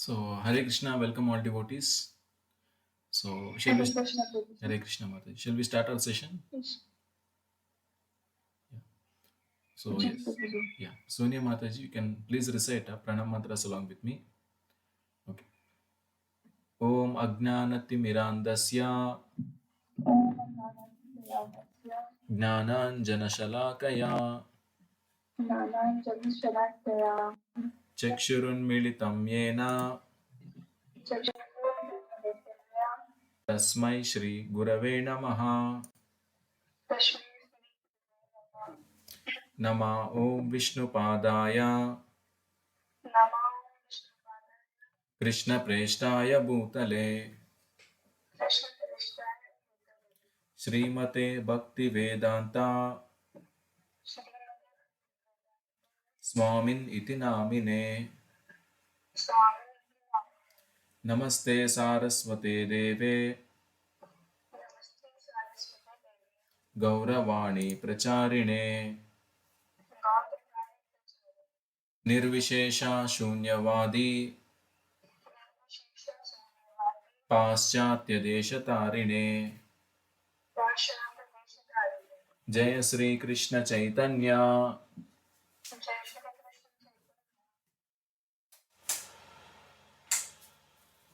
So, Hare Krishna, welcome all devotees. So, shall we? Hare Krishna Prabhuji. Hare Krishna, Mataji. Shall we start our session? Yes, Yeah. So, Ji yes. Prabhuji. Yeah. Sonia Mataji, you can please recite pranam mantras along with me. Okay. Om Ajnanatimirandasya Om Namaste Gnananjanashalakaya Nananjali Shalakaya Chakshurunmilitam Yena Chakshurya Tasmai Shri Gurave Namaha Tashmi Nama Om Vishnupadaya Nama Krishna Preshtaya Bhutale Krishna Krishna Srimate Bhakti Vedanta Shri Swamin iti namine Swami Namaste Saraswate Deve Namaste Saraswati Gauravani Pracharine Devi Gaudavani Nirvishesha Shunyavadi Nirvishesha Sanyavadi Paschatya Deshatarine Vashamata Deshadari Jaya Sri Krishna Chaitanya Jai Shri Krishna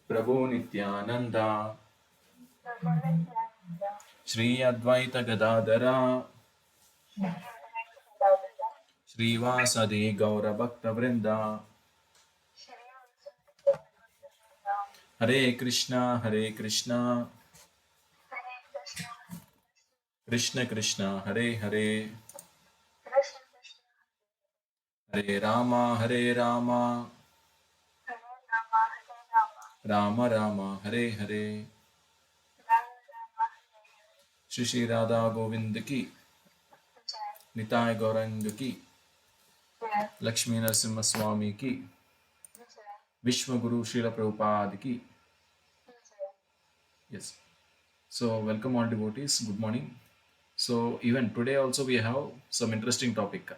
Prabhu Nityananda Chaitanya Shri Advaita Gadadara Shri Vasadi Gaura Bhakta Vrinda Hare Krishna Hare Krishna Krishna Krishna Hare Hare Krishna Krishna Hare Rama Hare Rama Rama Rama Hare Hare Rama Rama Hare Shri Shri Radha Govind ki Jai Nitai Gaurang ki Jai Lakshmi Narasimha Swami ki Jai Vishwa Guru Srila Prabhupada ki. Jai Yes. So welcome all devotees. Good morning. So even today also we have some interesting topic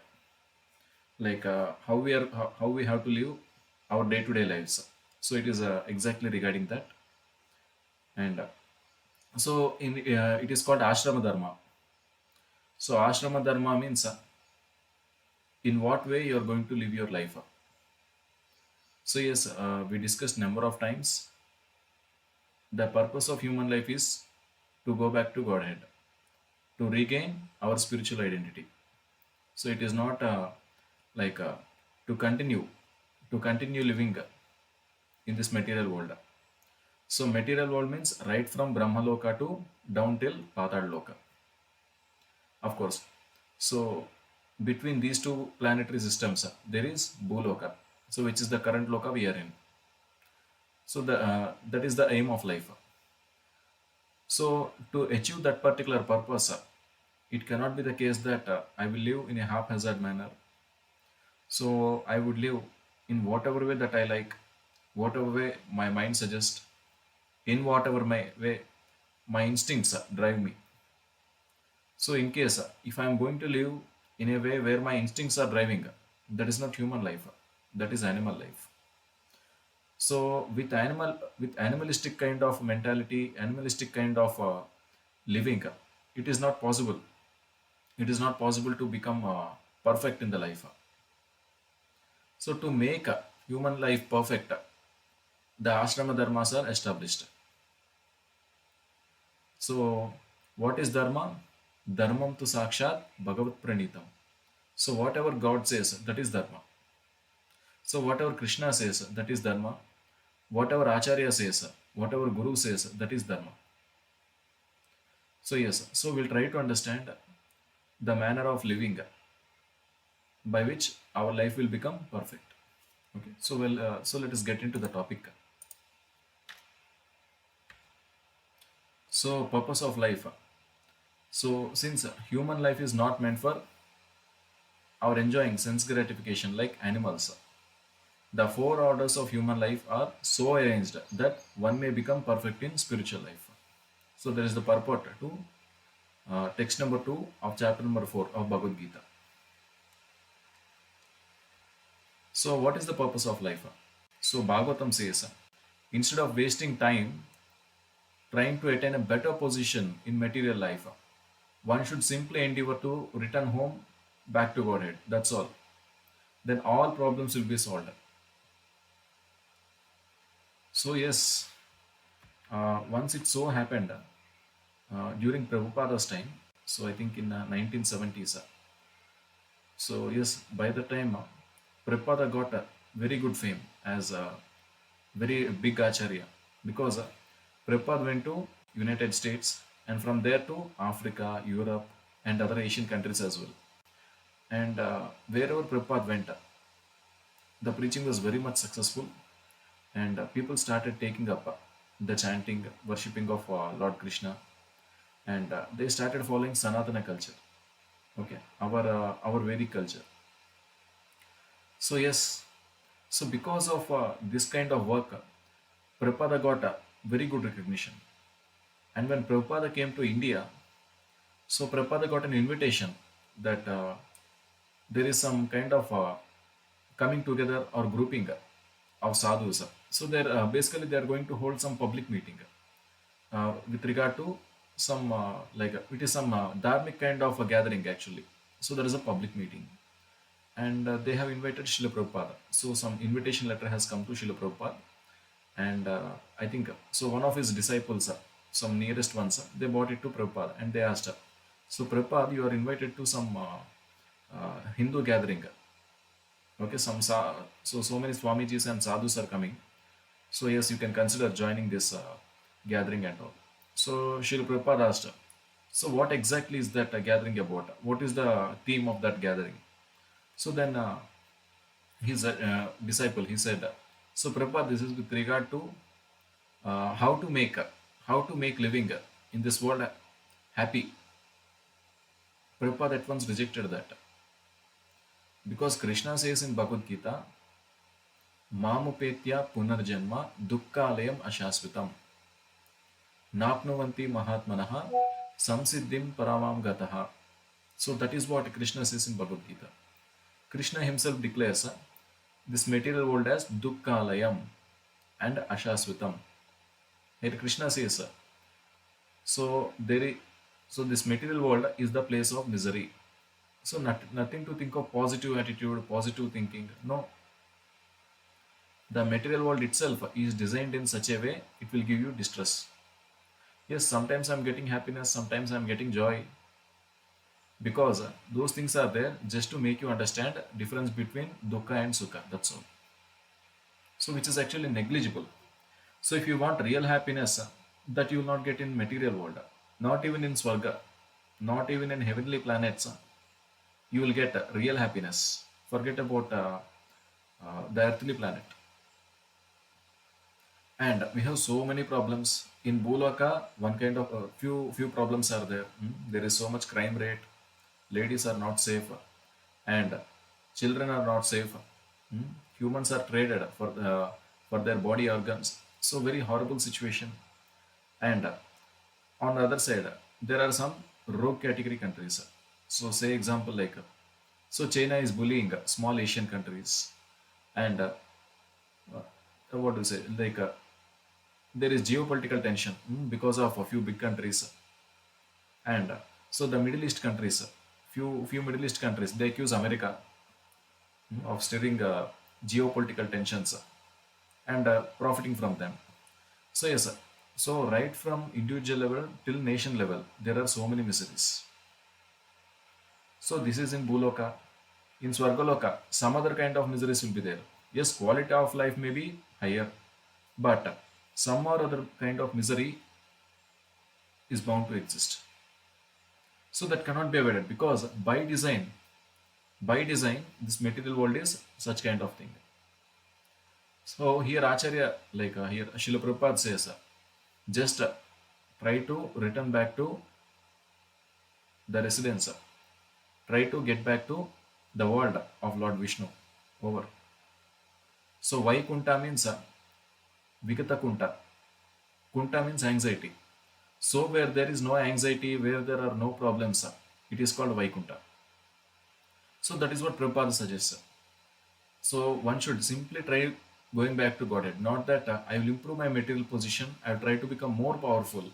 like how we have to live our day-to-day lives. So it is exactly regarding that, and so in it is called ashrama dharma. So ashrama dharma means in what way you are going to live your life. So yes, we discussed number of times. The purpose of human life is to go back to Godhead, to regain our spiritual identity. So it is not like to continue living in this material world. So material world means right from Brahma Loka to down till Patal Loka. Of course. So between these two planetary systems, there is Bhuloka. So which is the current Loka we are in. So that is the aim of life. So to achieve that particular purpose, it cannot be the case that I will live in a haphazard manner. So I would live in whatever way that I like, whatever way my mind suggests, in whatever my way my instincts drive me. So in case if I am going to live in a way where my instincts are driving, that is not human life, that is animal life. So with animalistic kind of mentality, animalistic kind of living, it is not possible. It is not possible to become perfect in the life. So to make human life perfect, the ashrama dharmas are established. So what is dharma? Dharmam tu sakshat bhagavat pranitam. So whatever God says, that is dharma. So whatever Krishna says, that is dharma. Whatever Acharya says, whatever Guru says, that is dharma. So yes, so we'll try to understand the manner of living by which our life will become perfect. Okay, so so let us get into the topic. So purpose of life. So since human life is not meant for our enjoying sense gratification like animals, the four orders of human life are so arranged that one may become perfect in spiritual life. So there is the purport to text number 2 of chapter number 4 of Bhagavad Gita. So what is the purpose of life? So Bhagavatam says, instead of wasting time trying to attain a better position in material life, one should simply endeavor to return home back to Godhead. That's all. Then all problems will be solved. So yes, once it so happened during Prabhupada's time, so I think in 1970s. So yes, by the time Prabhupada got a very good fame as a very big acharya because Prabhupada went to United States and from there to Africa, Europe, and other Asian countries as well. And wherever Prabhupada went, the preaching was very much successful, and people started taking up the chanting, worshipping of Lord Krishna, and they started following Sanatana culture. Okay, our Vedic culture. So yes, so because of this kind of work, Prabhupada got a very good recognition. And when Prabhupada came to India, so Prabhupada got an invitation that there is some kind of coming together or grouping of sadhus. So they're basically they are going to hold some public meeting with regard to some it is some dharmic kind of a gathering actually. So there is a public meeting, and they have invited Srila Prabhupada. So some invitation letter has come to Srila Prabhupada, and I think so. One of his disciples, some nearest ones, they brought it to Prabhupada and they asked, "So Prabhupada, you are invited to some Hindu gathering. Okay, so many Swamijis and sadhus are coming. So yes, you can consider joining this gathering and all." So Srila Prabhupada asked, "So what exactly is that gathering about? What is the theme of that gathering?" So then his disciple he said, "So Prabhupada, this is with regard to how to make living in this world happy." Prabhupada at once rejected that because Krishna says in Bhagavad Gita, "Mamupetya punarjanma dukkalayam ashasvitam napnuvanti mahatmanaha samsiddhim paramam gataha." So that is what Krishna says in Bhagavad Gita. Krishna himself declares this material world as dukkhalayam and ashasvitam. Here Krishna says, so so this material world is the place of misery. So nothing to think of positive attitude, positive thinking. No, the material world itself is designed in such a way it will give you distress. Yes, sometimes I'm getting happiness, sometimes I'm getting joy, because those things are there just to make you understand difference between dukkha and sukha. That's all. So which is actually negligible. So if you want real happiness, that you will not get in material world, not even in Swarga, not even in heavenly planets, you will get real happiness. Forget about the earthly planet. And we have so many problems in Bhulaka. One kind of few problems are there. There is so much crime rate. Ladies are not safe, and children are not safe. Humans are traded for their body organs. So very horrible situation. And on the other side, there are some rogue category countries. So say example like so China is bullying small Asian countries, and what do you say like there is geopolitical tension because of a few big countries, and so the Middle East countries, few Middle East countries, they accuse America of stirring geopolitical tensions and profiting from them. So yes, sir. So right from individual level till nation level, there are so many miseries. So this is in Bhuloka. In Swargaloka, some other kind of miseries will be there. Yes, quality of life may be higher, but some or other kind of misery is bound to exist. So that cannot be avoided because by design, this material world is such kind of thing. So here Acharya, like here Srila Prabhupada says, just try to return back to the residence, try to get back to the world of Lord Vishnu. Over. So Vaikunta means Vigata Kunta. Kunta means anxiety. So where there is no anxiety, where there are no problems, it is called Vaikunta. So that is what Prabhupada suggests. So one should simply try going back to Godhead. Not that I will improve my material position, I will try to become more powerful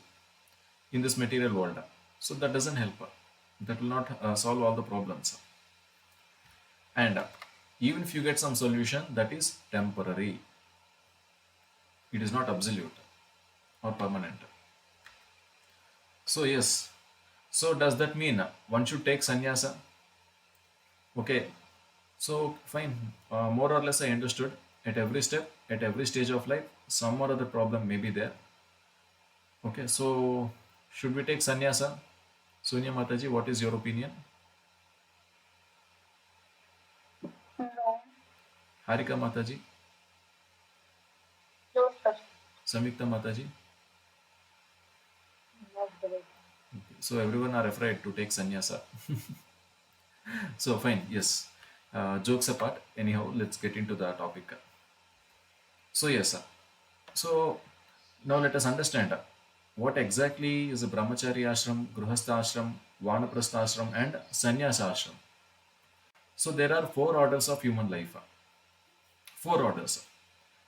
in this material world. So that doesn't help. That will not solve all the problems. And even if you get some solution, that is temporary, it is not absolute or permanent. So, yes. So, does that mean one should take sannyasa? Okay. So, fine. More or less, I understood at every step, at every stage of life, some or other problem may be there. Okay. So, should we take sannyasa? Sonia Mataji, what is your opinion? No. Harika Mataji, No, sir. Samyukta Mataji. Not very. Okay. So, everyone are afraid to take sannyasa. So, fine. Yes. Jokes apart. Anyhow, let's get into the topic. So, yes. So, now let us understand what exactly is a brahmachari ashram, gruhastha ashram, vanaprastha ashram, and sannyasa ashram. So there are four orders of human life. Four orders.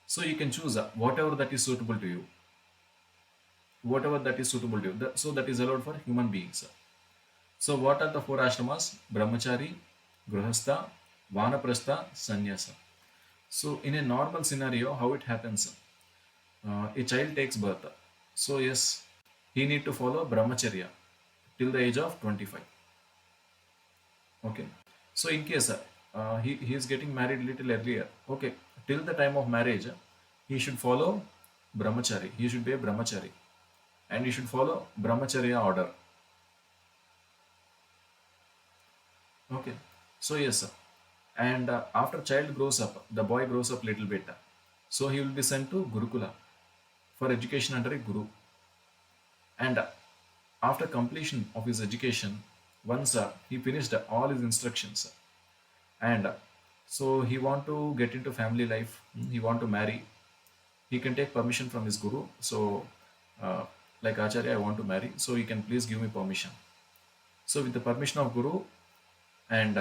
So you can choose whatever that is suitable to you. Whatever that is suitable to you. So that is allowed for human beings. So what are the four ashramas? Brahmachari, gruhastha, vanaprastha, sannyasa. So in a normal scenario, how it happens? A child takes birth. So yes, he need to follow brahmacharya till the age of 25. Okay. So in case he is getting married little earlier, okay, till the time of marriage, he should follow brahmachari. He should be a brahmachari, and he should follow brahmacharya order. Okay. So yes, sir. And after child grows up, the boy grows up little bit. So he will be sent to Gurukula for education under a guru. And after completion of his education, once he finished all his instructions, and so he want to get into family life, he want to marry, he can take permission from his guru. So, uh, like Acharya, I want to marry, so you can please give me permission. So, with the permission of guru, and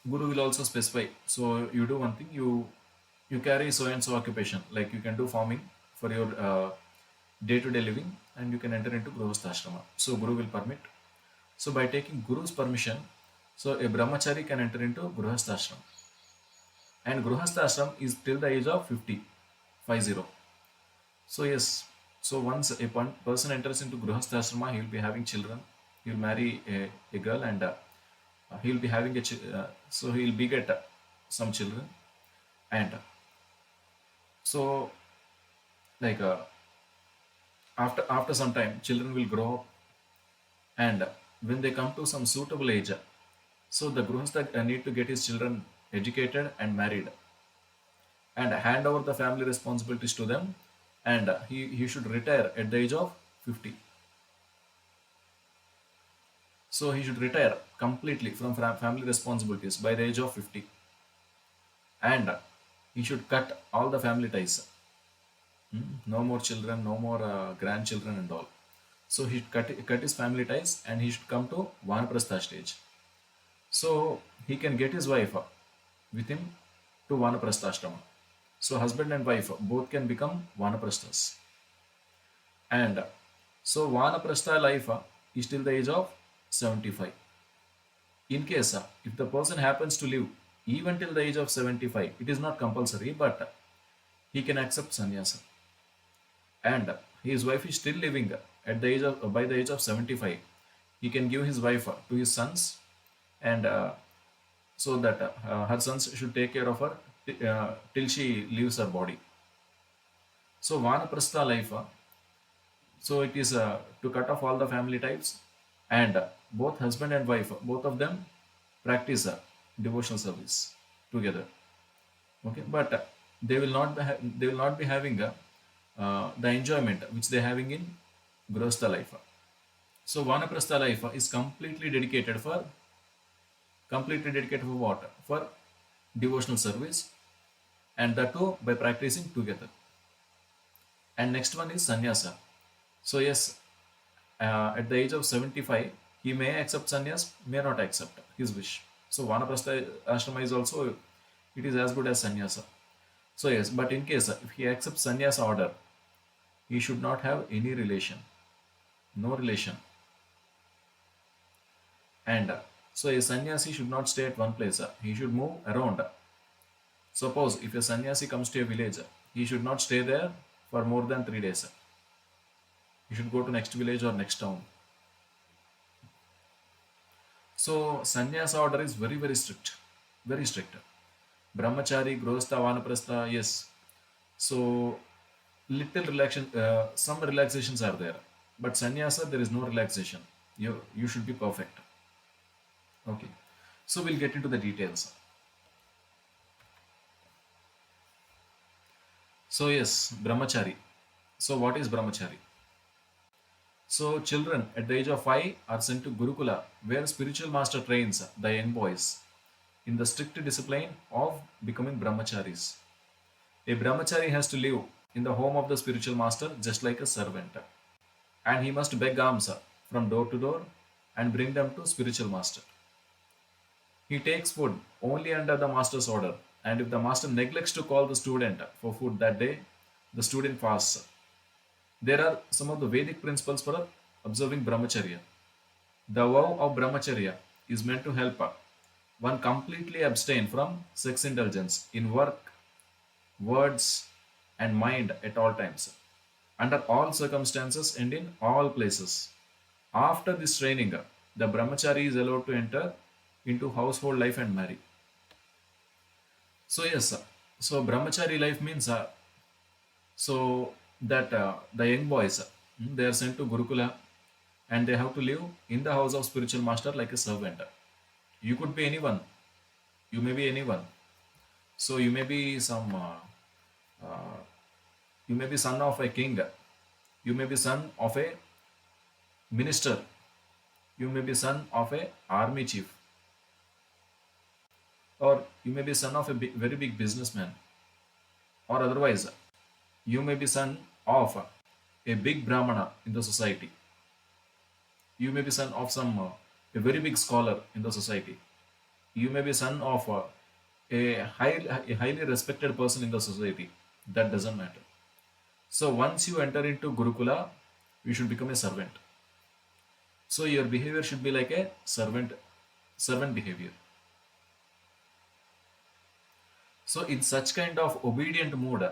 guru will also specify. So, you do one thing, you carry so and so occupation, like you can do farming for your day-to-day living, and you can enter into Grihastha ashrama. So, guru will permit. So, by taking guru's permission, so a brahmachari can enter into Grihastha ashram. And Grihastha ashram is till the age of 50, 50. So yes, so once a person enters into Grihastha ashrama, he will be having children. He will marry a girl, and he will be having so he will beget some children. And so like after some time, children will grow up, and when they come to some suitable age, so the Grihastha need to get his children educated and married, and hand over the family responsibilities to them, and he should retire at the age of 50. So he should retire completely from family responsibilities by the age of 50, and he should cut all the family ties. No more children, no more grandchildren and all. So he should cut his family ties, and he should come to Vanaprastha stage. So he can get his wife with him to Vanaprastha ashrama. So husband and wife both can become Vanaprasthas. And so Vanaprastha life is till the age of 75. In case if the person happens to live even till the age of 75, it is not compulsory, but he can accept sannyasa. And his wife is still living at the age of by the age of 75. He can give his wife to his sons, and so that her sons should take care of her till she leaves her body. So Vanaprastha life, so it is to cut off all the family ties, and both husband and wife, both of them practice devotional service together. Okay, but they will not be having the enjoyment which they are having in Grihastha life. So Vanaprastha life is completely dedicated for what? For devotional service, and that too by practicing together. And next one is sannyasa. So yes, at the age of 75, he may accept sannyas, may not accept his wish. So Vanaprastha ashrama is also, it is as good as sannyasa. So yes, but in case if he accepts sannyas order, he should not have any relation, no relation. And so a sannyasi should not stay at one place. He should move around. Suppose if a sannyasi comes to a village, he should not stay there for more than 3 days. He should go to next village or next town. So sannyasa order is very very strict, very strict. Brahmachari, Grostha, Vanaprastha, yes. So little relaxation, some relaxations are there, but sannyasa there is no relaxation. You should be perfect. Okay. So we'll get into the details. So yes, brahmachari. So what is brahmachari? So children at the age of 5 are sent to Gurukula, where spiritual master trains the young boys in the strict discipline of becoming brahmacharis. A brahmachari has to live in the home of the spiritual master just like a servant, and he must beg alms from door to door and bring them to spiritual master. He takes food only under the master's order, and if the master neglects to call the student for food that day, the student fasts. There are some of the Vedic principles for observing brahmacharya. The vow of brahmacharya is meant to help one completely abstain from sex indulgence in work, words, and mind at all times, under all circumstances and in all places. After this training, the brahmachari is allowed to enter into household life and marry. So yes, so brahmachari life means so that the young boys they are sent to Gurukula and they have to live in the house of spiritual master like a servant. You could be anyone. You may be anyone. So you may be some. You may be son of a king. You may be son of a minister. You may be son of a army chief, or you may be son of a very big businessman, or otherwise you may be son of a big brahmana in the society. You may be son of some a very big scholar in the society. You may be son of a highly respected person in the society. That doesn't matter. So once you enter into Gurukula, you should become a servant. So your behavior should be like a servant behavior. So in such kind of obedient mode,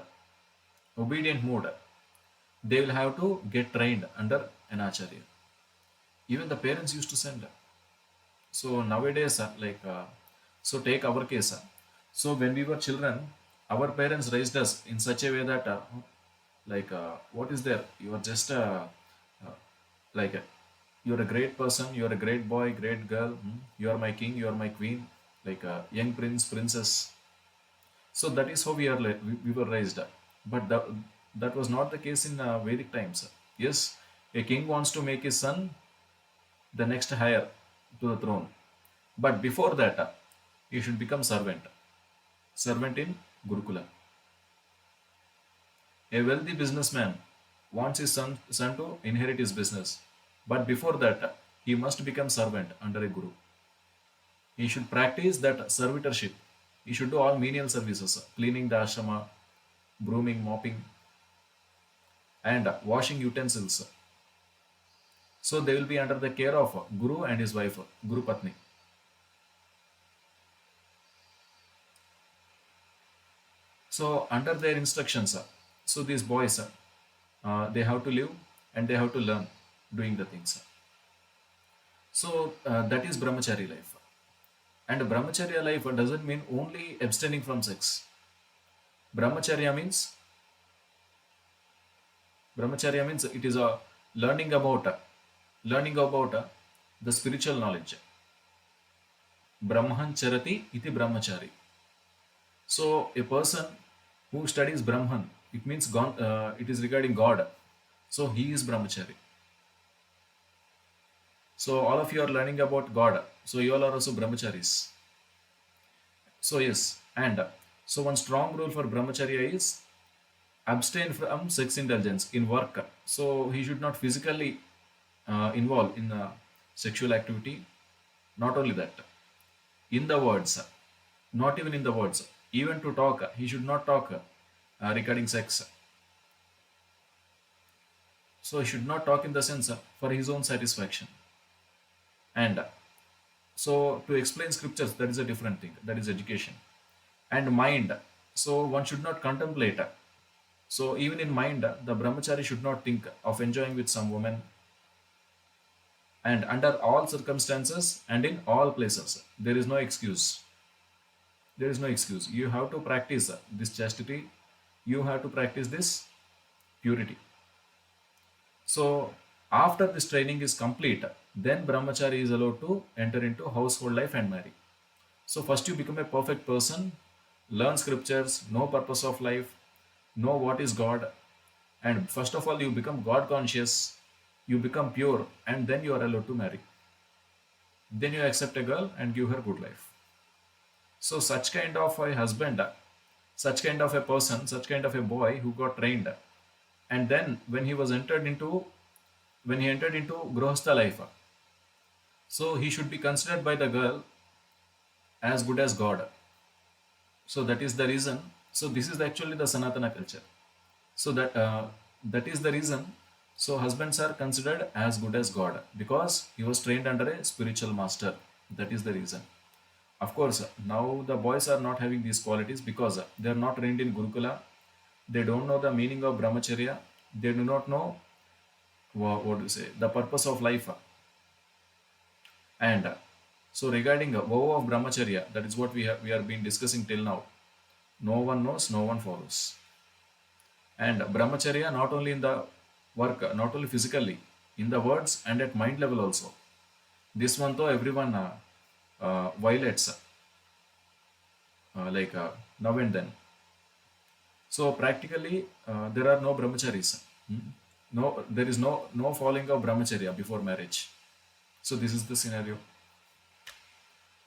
they will have to get trained under an acharya. Even the parents used to send. So nowadays, so take our case. So when we were children, our parents raised us in such a way that, what is there? You are just uh, like, you're a great person, you're a great boy, great girl, you are my king, you are my queen, like a young prince, princess. So that is how we were raised. But that was not the case in Vedic times. Yes, a king wants to make his son the next heir to the throne. But before that, he should become servant in Gurukula. A wealthy businessman wants his son to inherit his business. But before that, he must become servant under a guru. He should practice that servitorship. He should do all menial services, cleaning the ashrama, brooming, mopping, and washing utensils. So they will be under the care of Guru and his wife, Guru Patni. So under their instructions, so these boys, they have to live and they have to learn doing the things. So that is brahmachari life. And brahmacharya life doesn't mean only abstaining from sex. Brahmacharya means it is a learning about the spiritual knowledge. Brahman charati iti brahmachari. So a person who studies Brahman, it means it is regarding God. So he is brahmachari. So all of you are learning about God. So you all are also brahmacharis. So yes, and so one strong rule for brahmacharya is abstain from sex indulgence in work. So he should not physically involve in sexual activity. Not only that, in the words, not even in the words, even to talk, he should not talk regarding sex. So he should not talk in the sense for his own satisfaction. And so to explain scriptures, that is a different thing. That is education. And mind. So one should not contemplate. So even in mind, the brahmachari should not think of enjoying with some woman, and under all circumstances and in all places. There is no excuse. There is no excuse. You have to practice this chastity. You have to practice this purity. So after this training is complete, then brahmachari is allowed to enter into household life and marry. So first you become a perfect person, learn scriptures, know purpose of life, know what is God, and first of all you become God conscious, you become pure, and then you are allowed to marry. Then you accept a girl and give her good life. So such kind of a husband, such kind of a person, such kind of a boy who got trained, and then when he entered into grihastha life, so he should be considered by the girl as good as God. So that is the reason. So this is actually the Sanatana culture. So that is the reason. So husbands are considered as good as God because he was trained under a spiritual master. That is the reason. Of course, now the boys are not having these qualities because they are not trained in Gurukula. They don't know the meaning of brahmacharya. They do not know what to say the purpose of life. And so regarding vow of brahmacharya, that is what we are been discussing till now. No one knows, no one follows. And brahmacharya not only in the work, not only physically, in the words and at mind level also. This one though everyone violates now and then. So practically there are no brahmacharis. No, there is no following of brahmacharya before marriage. So this is the scenario.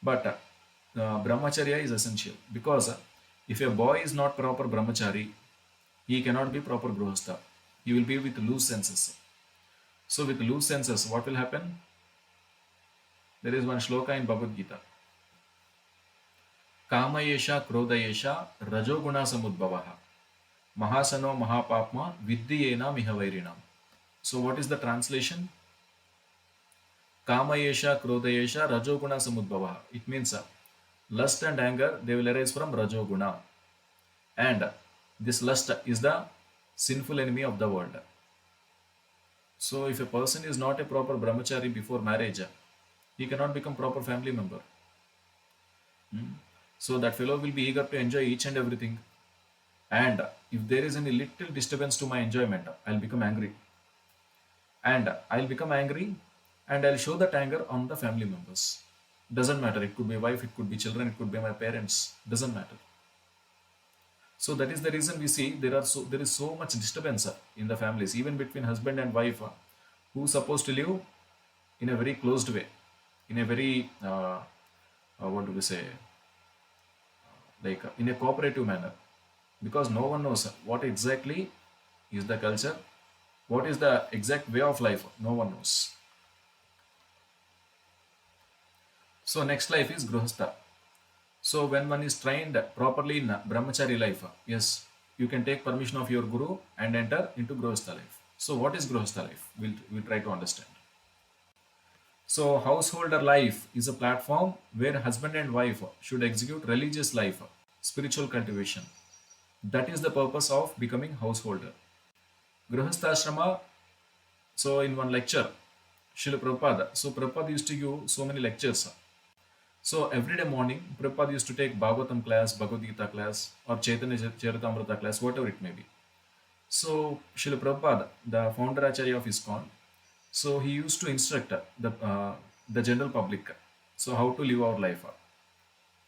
But brahmacharya is essential because if a boy is not proper brahmachari, he cannot be proper grihastha. He will be with loose senses. So with loose senses, what will happen? There is one shloka in Bhagavad Gita. Kamayesha krodayesha rajoguna samudbhavaha mahasano mahapapma viddiyena mihavairina. So what is the translation? Kamayesha krodayesha rajoguna samudbhavaha. It means lust and anger, they will arise from rajoguna. And this lust is the sinful enemy of the world. So if a person is not a proper brahmachari before marriage, he cannot become proper family member. So that fellow will be eager to enjoy each and everything. And if there is any little disturbance to my enjoyment, I'll become angry. And I'll become angry and I'll show that anger on the family members. Doesn't matter. It could be wife, it could be children, it could be my parents. Doesn't matter. So that is the reason we see there is so much disturbance in the families, even between husband and wife, who supposed to live in a very closed way, in a very what do we say, in a cooperative manner, because no one knows what exactly is the culture, what is the exact way of life. No one knows. So next life is grihastha. So when one is trained properly in brahmachari life, yes, you can take permission of your guru and enter into grihastha life. So what is grihastha life? We'll try to understand. So householder life is a platform where husband and wife should execute religious life, spiritual cultivation. That is the purpose of becoming householder. Grihastha. So in one lecture, Srila Prabhupada. So Prabhupada used to give so many lectures. So every day morning, Prabhupada used to take Bhagavatam class, Bhagavad Gita class, or Chaitanya Charitamrita class, whatever it may be. So Srila Prabhupada, the founder Acharya of ISKCON, so he used to instruct the general public, so how to live our life.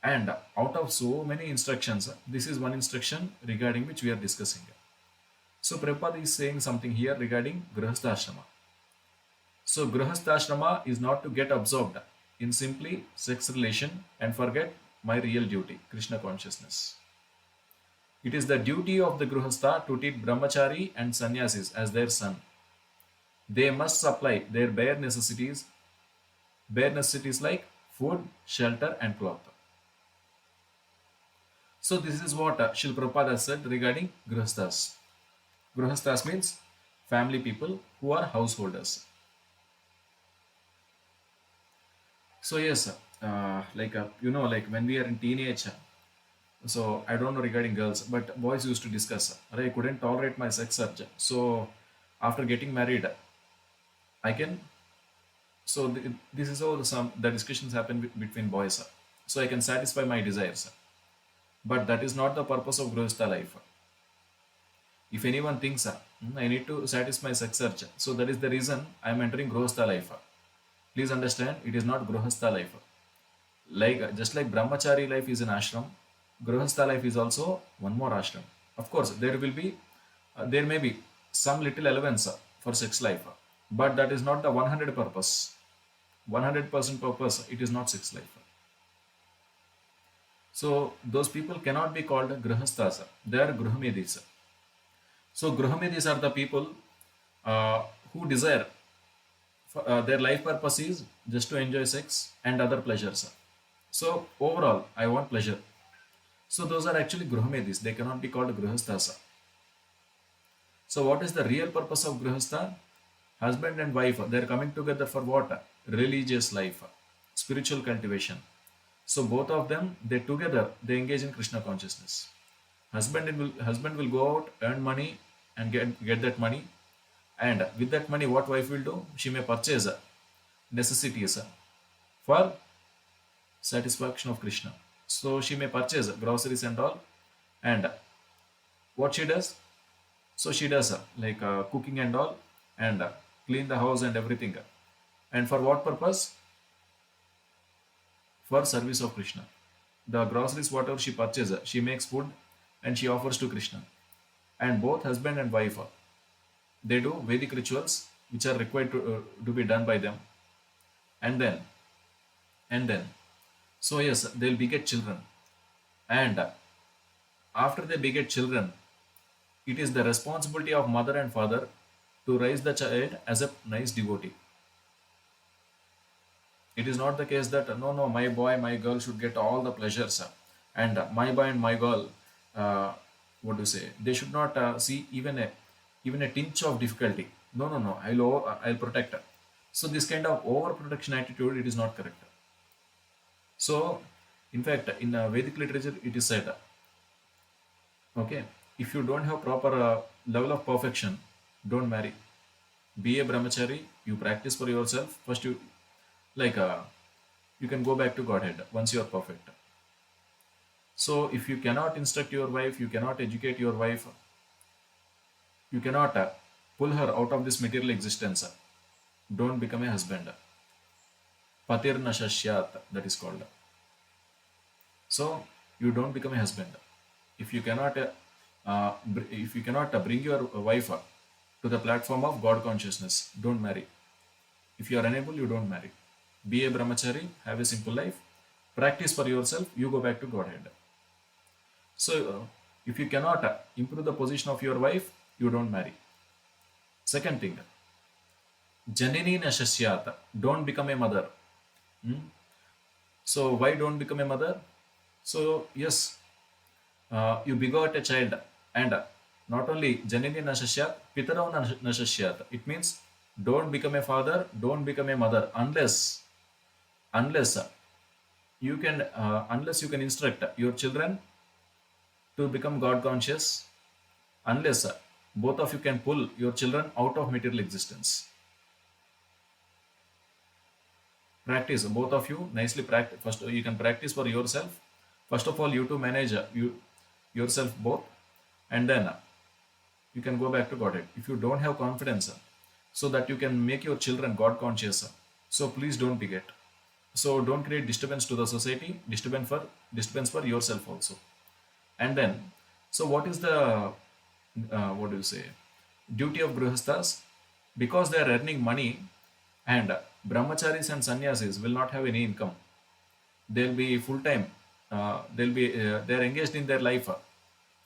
And out of so many instructions, this is one instruction regarding which we are discussing. So Prabhupada is saying something here regarding Grihastha. So Grihastha is not to get absorbed in simply sex relation and forget my real duty, Krishna consciousness. It is the duty of the Grihastha to treat brahmachari and sannyasis as their son. They must supply their bare necessities like food, shelter, and cloth. So this is what Shil Prabhupada has said regarding Grihasthas. Grihasthas means family people who are householders. So yes, like when we are in teenage, so I don't know regarding girls, but boys used to discuss. I couldn't tolerate my sex urge. So after getting married, I can. So this is how the discussions happen between boys. So I can satisfy my desires. But that is not the purpose of Grihastha life. If anyone thinks I need to satisfy my sex urge, so that is the reason I am entering Grihastha life. Please understand, it is not Grihastha life. Like just like Brahmachari life is an ashram, Grihastha life is also one more ashram. Of course, there may be some little allowance for sex life, but that is not the 100 purpose. 100% purpose, it is not sex life. So those people cannot be called Grihasthas. They are Gruhamedis. So Gruhamedis are the people uh, who desire their life purpose is just to enjoy sex and other pleasures. So overall, I want pleasure. So those are actually Gruhamedis. They cannot be called Grihasthas. So what is the real purpose of Grihastha? Husband and wife, they are coming together for what? Religious life, spiritual cultivation. So both of them, they engage in Krishna consciousness. Husband will go out, earn money, and get that money. And with that money, what wife will do? She may purchase necessities for satisfaction of Krishna. So she may purchase groceries and all. And what she does? So she does cooking and all, and clean the house and everything. And for what purpose? For service of Krishna. The groceries, whatever she purchases, she makes food and she offers to Krishna. And both husband and wife, they do Vedic rituals which are required to be done by them. And then, and then, so yes, they'll beget children. And after they beget children, it is the responsibility of mother and father to raise the child as a nice devotee. It is not the case that no, my boy, my girl should get all the pleasures, and my boy and my girl, uh, what do you say? They should not see even a tinge of difficulty. No. I'll protect her. So this kind of overprotection attitude, it is not correct. So, in fact, in Vedic literature, it is said, okay, if you don't have proper level of perfection, don't marry. Be a brahmachari. You practice for yourself. First, like uh, you can go back to Godhead once you are perfect. So if you cannot instruct your wife, you cannot educate your wife, you cannot pull her out of this material existence, don't become a husband. Patir nashashyat, that is called. So you don't become a husband. If you cannot, bring your wife to the platform of God consciousness, don't marry. If you are unable, you don't marry. Be a brahmachari, have a simple life, practice for yourself, you go back to Godhead. So, if you cannot improve the position of your wife, you don't marry. Second thing, janini nashasyat, don't become a mother. Hmm? So, why don't become a mother? So, yes, you begot a child, and not only janini nashasyat, pitarau nashasyat. It means don't become a father, don't become a mother unless unless you can instruct your children to become God conscious, unless both of you can pull your children out of material existence. Practice, both of you nicely practice. First, you can practice for yourself. First of all, you to manage yourself both, and then you can go back to Godhead. If you don't have confidence, so that you can make your children God conscious, so please don't beget. So don't create disturbance to the society, disturbance for yourself also. And then, so what is the what do you say? Duty of grihasthas, because they are earning money, and brahmacharis and sannyasis will not have any income. They'll be full time. They're engaged in their life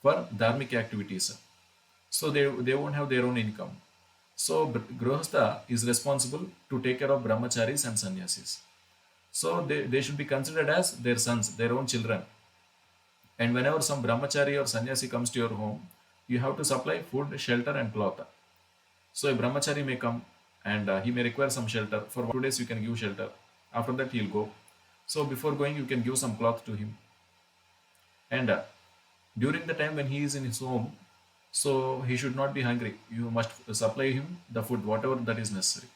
for dharmic activities. So they won't have their own income. So grihastha is responsible to take care of brahmacharis and sannyasis. So they should be considered as their sons, their own children. And whenever some brahmachari or sannyasi comes to your home, you have to supply food, shelter, and cloth. So a brahmachari may come and he may require some shelter. For 2 days, you can give shelter. After that, he'll go. So before going, you can give some cloth to him. And during the time when he is in his home, so he should not be hungry. You must supply him the food, whatever that is necessary.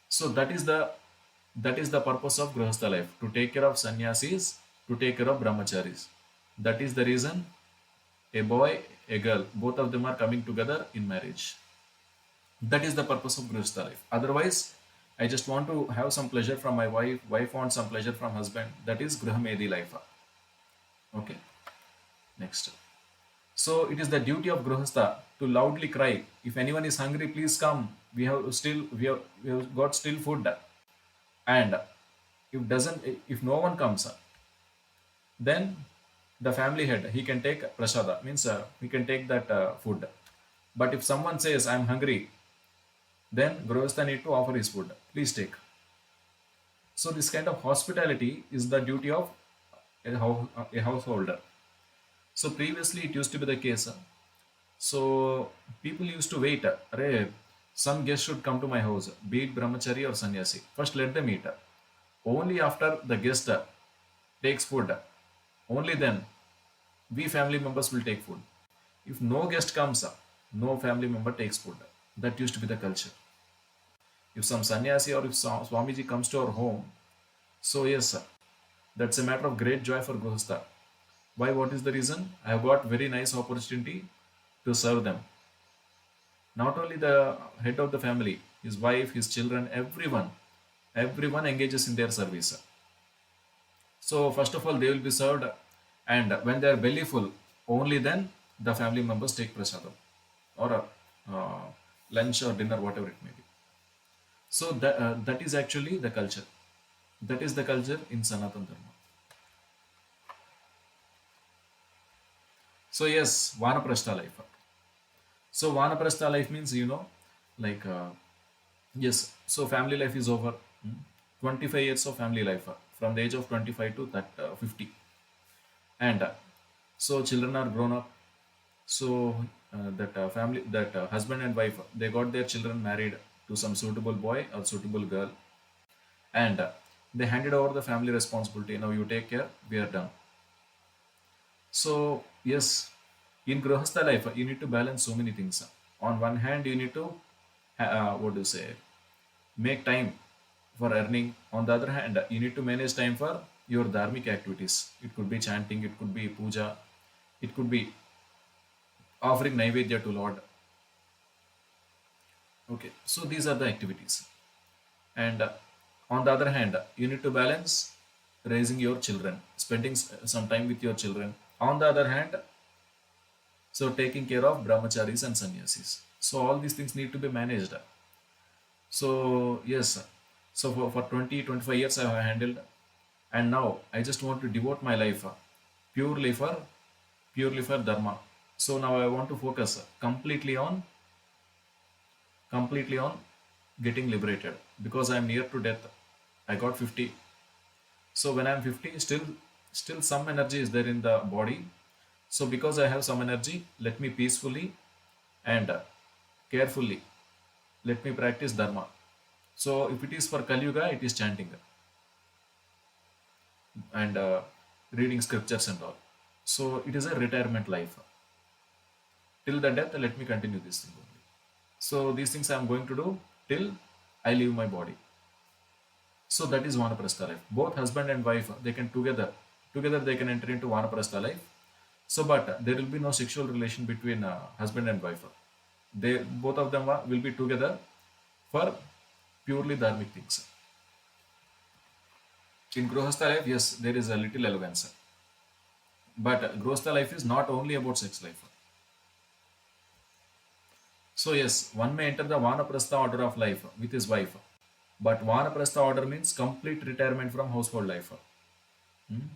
So that is the purpose of grahastha life, to take care of sannyasis, to take care of brahmacharis. That is the reason a boy, a girl, both of them are coming together in marriage. That is the purpose of grahastha life. Otherwise, I just want to have some pleasure from my wife wants some pleasure from husband. That is grahamedi life. Okay, next. So it is the duty of grahastha to loudly cry, if anyone is hungry, please come. We have got still food. And if no one comes, then the family head, he can take prasada, means he can take that food. But if someone says, I'm hungry, then grahastha need to offer his food, please take. So this kind of hospitality is the duty of a householder. So previously it used to be the case. So people used to wait. Arey, some guest should come to my house, be it brahmachari or sannyasi. First let them eat. Only after the guest takes food, only then we family members will take food. If no guest comes, no family member takes food. That used to be the culture. If some sannyasi or if Swamiji comes to our home, so yes, sir, that's a matter of great joy for Grihastha. Why? What is the reason? I have got very nice opportunity to serve them. Not only the head of the family, his wife, his children, everyone engages in their service. So first of all, they will be served, and when they are belly full, only then the family members take prasadam or lunch or dinner, whatever it may be. So that is actually the culture. That is the culture in Sanatana Dharma. So yes, Vanaprastha life. So Vanaprastha life means, like yes. So family life is over. 25 years of family life, from the age of 25 to that 50, and so children are grown up. So that family, that husband and wife, they got their children married to some suitable boy or suitable girl, and they handed over the family responsibility. Now you take care. We are done. So yes, in Grihastha life, you need to balance so many things. On one hand, you need to what do you say, make time for earning. On the other hand, you need to manage time for your dharmic activities. It could be chanting, it could be puja, it could be offering naivedya to Lord. Okay, so these are the activities. And on the other hand, you need to balance raising your children, spending some time with your children. On the other hand, so taking care of brahmacharis and sannyasis. So all these things need to be managed. So yes, so for 20-25 years I have handled, and now I just want to devote my life purely for purely for dharma. So now I want to focus completely on getting liberated, because I am near to death. I got 50. So when I am 50, still some energy is there in the body. So because I have some energy, let me peacefully and carefully, let me practice dharma. So if it is for Kali Yuga, it is chanting and reading scriptures and all. So it is a retirement life. Till the death, let me continue this thing only. So these things I am going to do till I leave my body. So that is Vanaprastha life. Both husband and wife, they can together they can enter into Vanaprastha life. So, but there will be no sexual relation between husband and wife. They both of them will be together for purely dharmic things. In Grihastha life, yes, there is a little allowance. But Grihastha life is not only about sex life. So yes, one may enter the Vanaprastha order of life with his wife. But Vanaprastha order means complete retirement from household life. Hmm?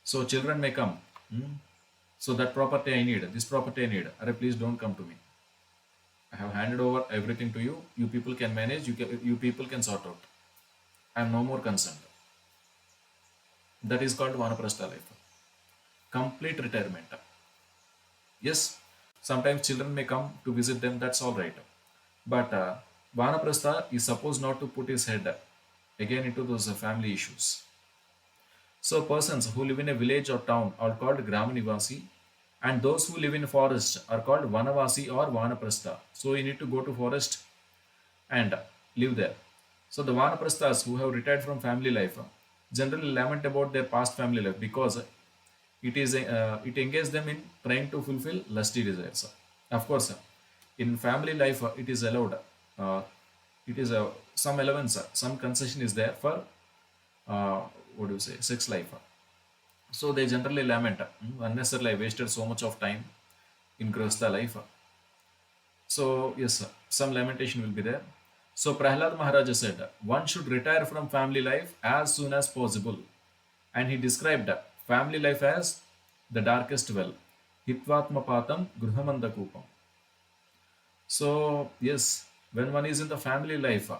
So children may come. So that property I need, this property I need. Arey, please don't come to me. I have handed over everything to you. You people can manage. You people can sort out. I am no more concerned. That is called Vanaprastha life. complete retirement. Yes, sometimes children may come to visit them, that's all right. But Vanaprastha is supposed not to put his head again into those family issues. So persons who live in a village or town are called Gramanivasi, and those who live in forest are called Vanavasi or Vanaprastha. So you need to go to forest and live there. So the Vanaprasthas who have retired from family life generally lament about their past family life because it engages them in trying to fulfill lusty desires. Of course, in family life it is allowed. Uh, it is some allowance, some concession is there for uh, what do you say, sex life. So they generally lament, unnecessarily I wasted so much of time in Grihastha life. So yes, some lamentation will be there. So Prahlad Maharaja said, one should retire from family life as soon as possible. And he described family life as the darkest well. Hitvatmapatam gruhamanda kupam. So yes, when one is in the family life,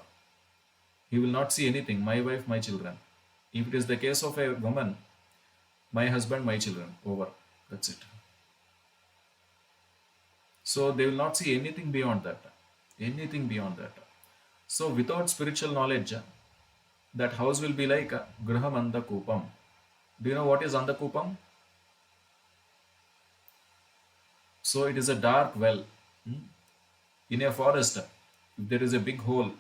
he will not see anything. My wife, my children. If it is the case of a woman, my husband, my children. Over. That's it. So they will not see anything beyond that. Anything beyond that. So without spiritual knowledge, that house will be like Graham Andakupam. Do you know what is Andakupam? So it is a dark well. Hmm? In a forest, if there is a big hole,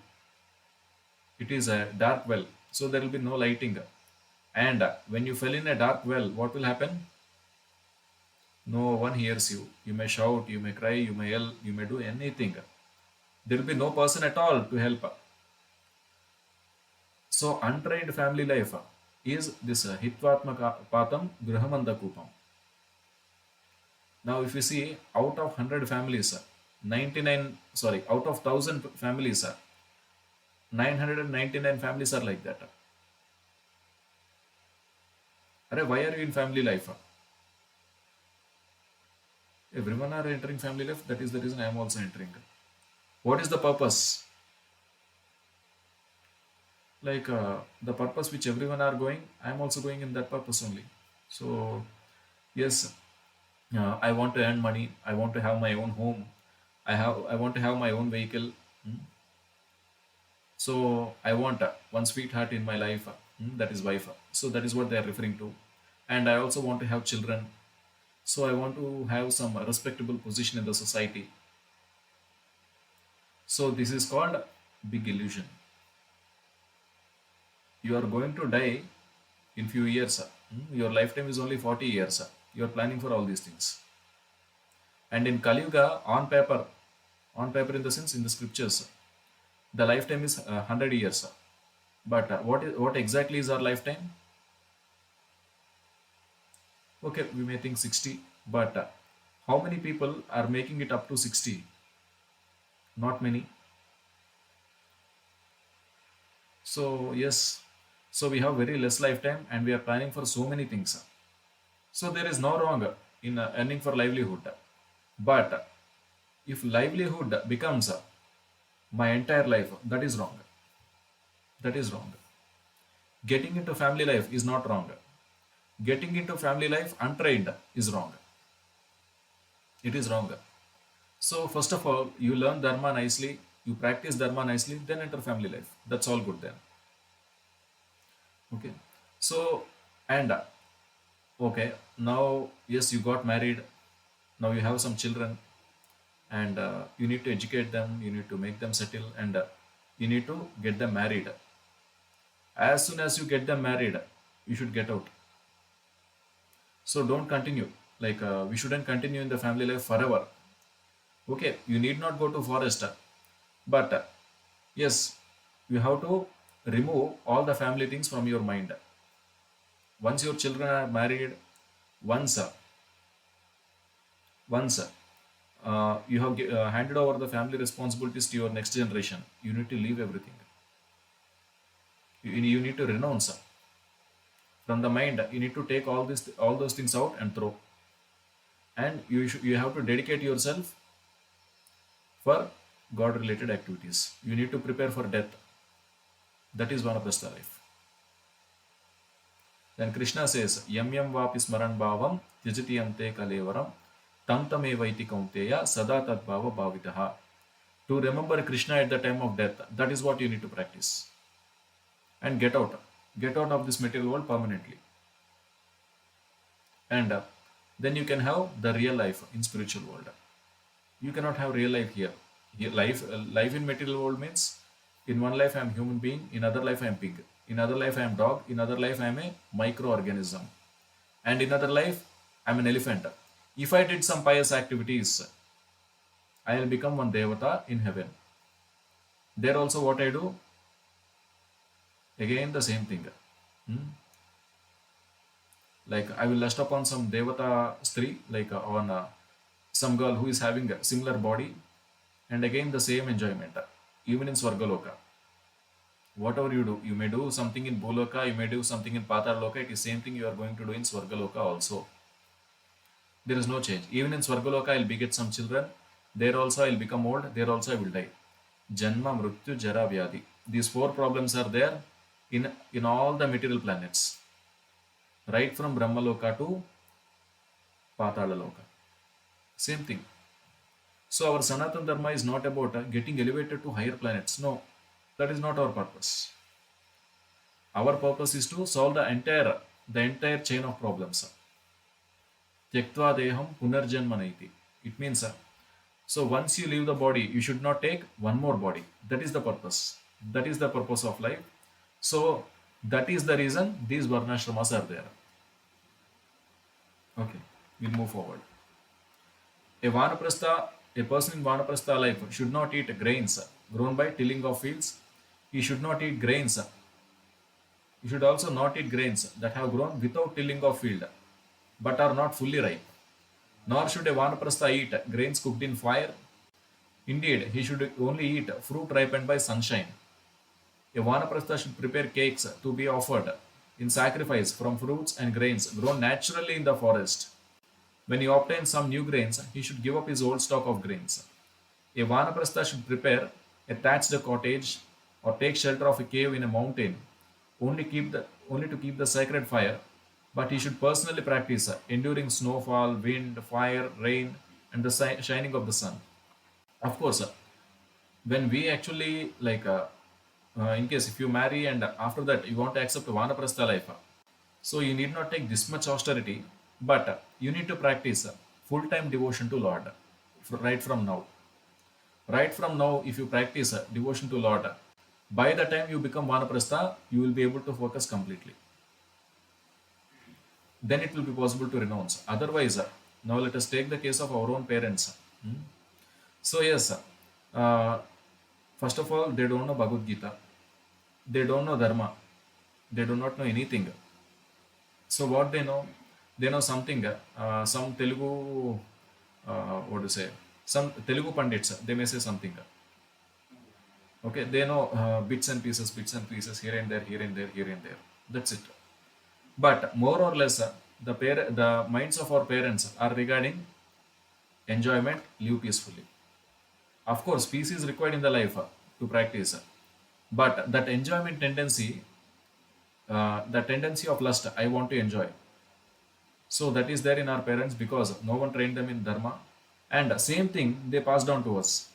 it is a dark well. So there will be no lighting. And when you fell in a dark well, what will happen? No one hears you. You may shout, you may cry, you may yell, you may do anything. There will be no person at all to help. So untrained family life is this Hitvatmaka Patam Grahamanda Kupam. Now if you see out of 100 families, 99, sorry, out of 1000 families, 999 families are like that. Arey, why are you in family life? Everyone are entering family life. That is the reason I am also entering. What is the purpose? Like the purpose which everyone are going, I am also going in that purpose only. So yes, I want to earn money. I want to have my own home. I want to have my own vehicle. Hmm. So I want one sweetheart in my life. That is wife. So that is what they are referring to. And I also want to have children. So I want to have some respectable position in the society. So this is called big illusion. You are going to die in few years. Your lifetime is only 40 years. You are planning for all these things. And in Kali Yuga, on paper in the sense in the scriptures, the lifetime is 100 years. But what exactly is our lifetime? Okay, we may think 60, but how many people are making it up to 60? Not many. So yes, so we have very less lifetime and we are planning for so many things. So there is no wrong in earning for livelihood. But if livelihood becomes my entire life, that is wrong. That is wrong. Getting into family life is not wrong. Getting into family life untrained is wrong. It is wrong. So first of all, you learn dharma nicely, you practice dharma nicely, then enter family life. That's all good then. Okay. So and okay, now yes, you got married. Now you have some children, and you need to educate them. You need to make them settle, and you need to get them married. As soon as you get them married, you should get out. So don't continue. Like we shouldn't continue in the family life forever. Okay, you need not go to forest, but yes, you have to remove all the family things from your mind. Once your children are married, once once you have handed over the family responsibilities to your next generation, you need to leave everything. You need to renounce from the mind. You need to take all those things out and throw, and you have to dedicate yourself for God related activities. You need to prepare for death. That is vanaprastha life. Then Krishna says, Yam yam vapi smaran bhavam tyajati ante kalevaram tam tamevaiti kaunteya sada tadbhava bhavitaha. To remember Krishna at the time of death, that is what you need to practice. And get out of this material world permanently. And then you can have the real life in spiritual world. You cannot have real life here. Life in material world means in one life I am human being, in other life I am pig, in other life I am dog, in other life I am a microorganism, and in other life I am an elephant. If I did some pious activities, I will become one devata in heaven. There also what I do, again the same thing. Hmm? Like I will lust upon some devata stri, like on some girl who is having a similar body, and again the same enjoyment, even in Swargaloka. Whatever you do, you may do something in Bhuloka, you may do something in Patarloka, it is same thing you are going to do in Swargaloka also. There is no change. Even in Swargaloka, I will beget some children. There also I will become old. There also I will die. Janma, Mrityu, Jara, Vyadi. These four problems are there in all the material planets. Right from Brahmaloka to Patalaloka. Same thing. So our Sanatana Dharma is not about getting elevated to higher planets. No, that is not our purpose. Our purpose is to solve the entire chain of problems. Tyaktva deham punarjanma naiti. It means so once you leave the body, you should not take one more body. That is the purpose. That is the purpose of life. So that is the reason these varnashramas are there. Okay, we'll move forward. A person in Vanaprastha life should not eat grains grown by tilling of fields. He should not eat grains. He should also not eat grains that have grown without tilling of field, but are not fully ripe. Nor should a Vanaprastha eat grains cooked in fire. Indeed, he should only eat fruit ripened by sunshine. A Vanaprastha should prepare cakes to be offered in sacrifice from fruits and grains grown naturally in the forest. When he obtains some new grains, he should give up his old stock of grains. A Vanaprastha should prepare a thatched cottage or take shelter of a cave in a mountain only to keep the sacred fire, but he should personally practice enduring snowfall, wind, fire, rain, and the shining of the sun. Of course, when we actually in case if you marry and after that you want to accept Vanaprastha life, so you need not take this much austerity, but you need to practice full-time devotion to Lord right from now. Right from now, if you practice devotion to Lord, by the time you become Vanaprastha, you will be able to focus completely. Then it will be possible to renounce. Otherwise, now let us take the case of our own parents. So yes, uh, first of all, they don't know Bhagavad Gita. They don't know Dharma. They do not know anything. So what they know? They know something. Some Telugu, what to say? Some Telugu pandits. They may say something. Okay, they know bits and pieces here and there, here and there, here and there. That's it. But more or less, the minds of our parents are regarding enjoyment, live peacefully. Of course, peace is required in the life to practice, but that enjoyment tendency, the tendency of lust, I want to enjoy. So that is there in our parents because no one trained them in dharma, and same thing they passed down to us.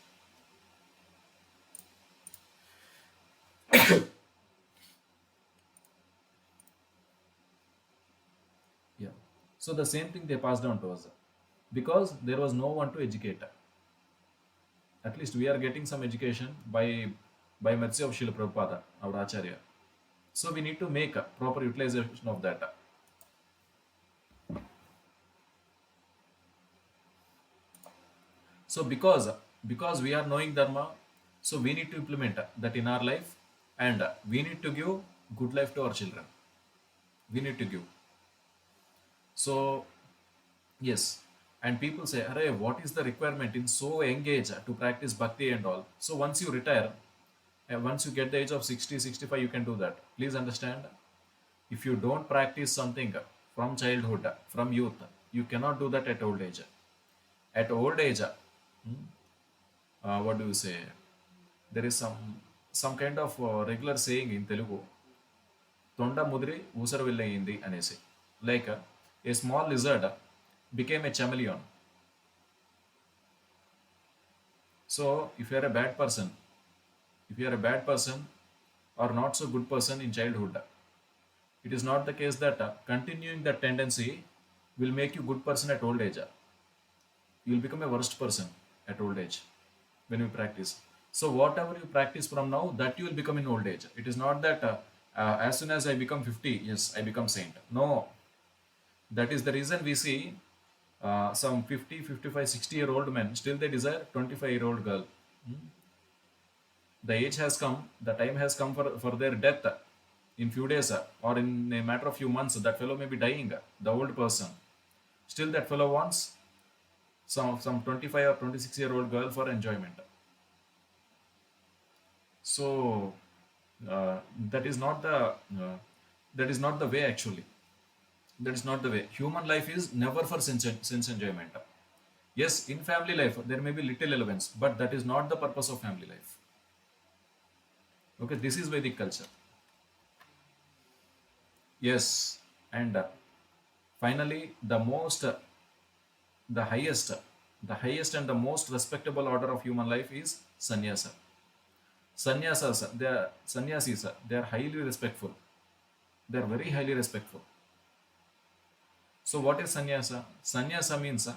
Yeah. So the same thing they passed down to us because there was no one to educate. At least we are getting some education by mercy of Srila Prabhupada, our Acharya. So we need to make a proper utilization of that. So because we are knowing dharma, so we need to implement that in our life, and we need to give good life to our children. We need to give. So yes, and people say, "Arey, what is the requirement in so young age to practice bhakti and all?" So once you retire, and once you get the age of 60, 65, you can do that. Please understand, if you don't practice something from childhood, from youth, you cannot do that at old age. At old age, what do you say? There is some kind of regular saying in Telugu. తొండ ముదిరి ఊసర వెళ్ళయింది అనేసి. Like a small lizard became a chameleon. So if you are a bad person, if you are a bad person or not so good person in childhood, it is not the case that continuing that tendency will make you good person at old age. You will become a worst person at old age when you practice. So whatever you practice from now, that you will become in old age. It is not that as soon as I become 50, yes, I become saint. No, that is the reason we see some 50, 55, 60-year-old men still they desire 25-year-old girl. The age has come, the time has come for their death in few days or in a matter of few months. That fellow may be dying, the old person. Still, that fellow wants some 25 or 26-year-old girl for enjoyment. So uh, that is not the that is not the way actually. That is not the way. Human life is never for sense enjoyment. Yes, in family life there may be little elements, but that is not the purpose of family life. Okay, this is Vedic culture. Yes, and finally, the highest, the highest and the most respectable order of human life is sannyasa. Sannyasas, they are sannyasis. They are highly respectful. They are very highly respectful. So, what is sannyasa? Sannyasa means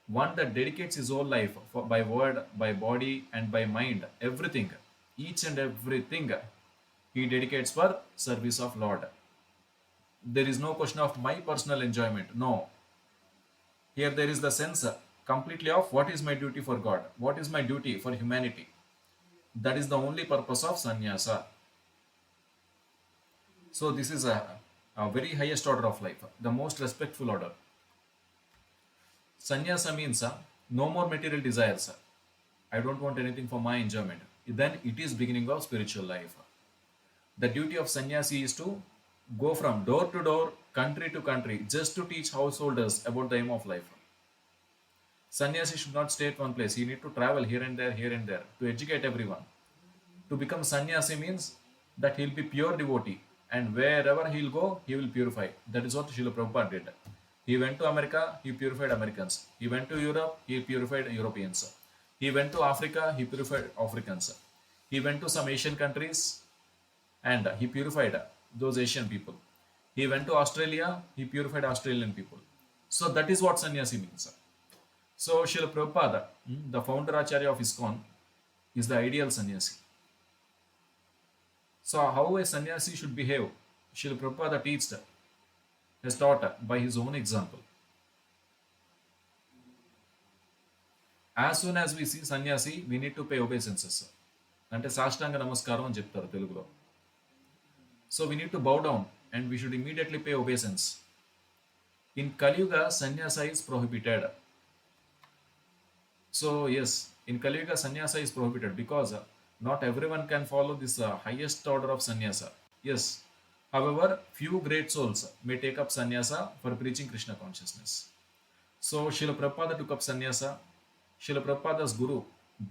one that dedicates his whole life by word, by body, and by mind, everything, each and everything he dedicates for service of Lord. There is no question of my personal enjoyment. No. Here there is the sense completely of what is my duty for God, what is my duty for humanity. That is the only purpose of sannyasa. So this is a very highest order of life, the most respectful order. Sannyasa means no more material desires. I don't want anything for my enjoyment. Then it is beginning of spiritual life. The duty of sannyasi is to go from door to door, country to country, just to teach householders about the aim of life. Sannyasi should not stay at one place. He need to travel here and there to educate everyone. To become sannyasi means that he'll be pure devotee, and wherever he'll go, he will purify. That is what Srila Prabhupada did. He went to America, he purified Americans. He went to Europe, he purified Europeans. He went to Africa, he purified Africans. He went to some Asian countries and he purified those Asian people. He went to Australia, he purified Australian people. So that is what sannyasi means. So Srila Prabhupada, the founder Acharya of ISKCON, is the ideal sannyasi. So how a sannyasi should behave, Srila Prabhupada has taught by his own example. As soon as we see sannyasi, we need to pay obeisances. అంటే సాష్టాంగ నమస్కారం అని చెప్తారు తెలుగులో. So we need to bow down and we should immediately pay obeisance. In Kali Yuga, sannyasa is prohibited. So yes, in Kali Yuga, sannyasa is prohibited because not everyone can follow this highest order of sannyasa. Yes, however, few great souls may take up sannyasa for preaching Krishna consciousness. So Srila Prabhupada took up sannyasa. Srila Prabhupada's guru,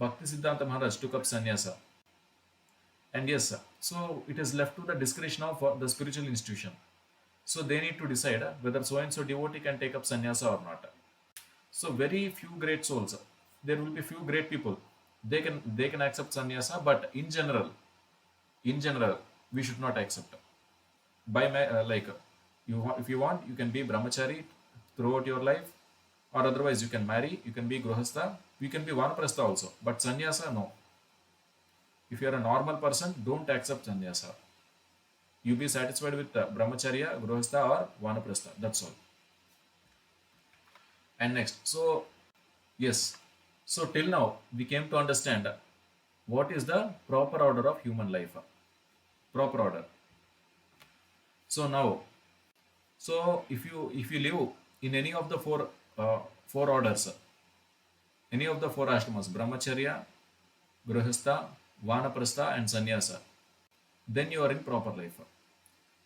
Bhakti Siddhanta Maharaj, took up sannyasa. And yes, so it is left to the discretion of the spiritual institution. So they need to decide whether so and so devotee can take up sannyasa or not. So very few great souls, there will be few great people. They can accept sannyasa, but in general, we should not accept. Like if you want, you can be brahmachari throughout your life, or otherwise you can marry, you can be grihastha, you can be vanaprastha also. But sannyasa, no. If you are a normal person, don't accept sannyasa. You be satisfied with brahmacharya, grihastha or vanaprastha. That's all. And next, so yes, so till now we came to understand what is the proper order of human life. Proper order. So now, so if you live in any of the four orders, any of the four ashramas, brahmacharya, grihastha, vanaprastha and sannyasa, then you are in proper life.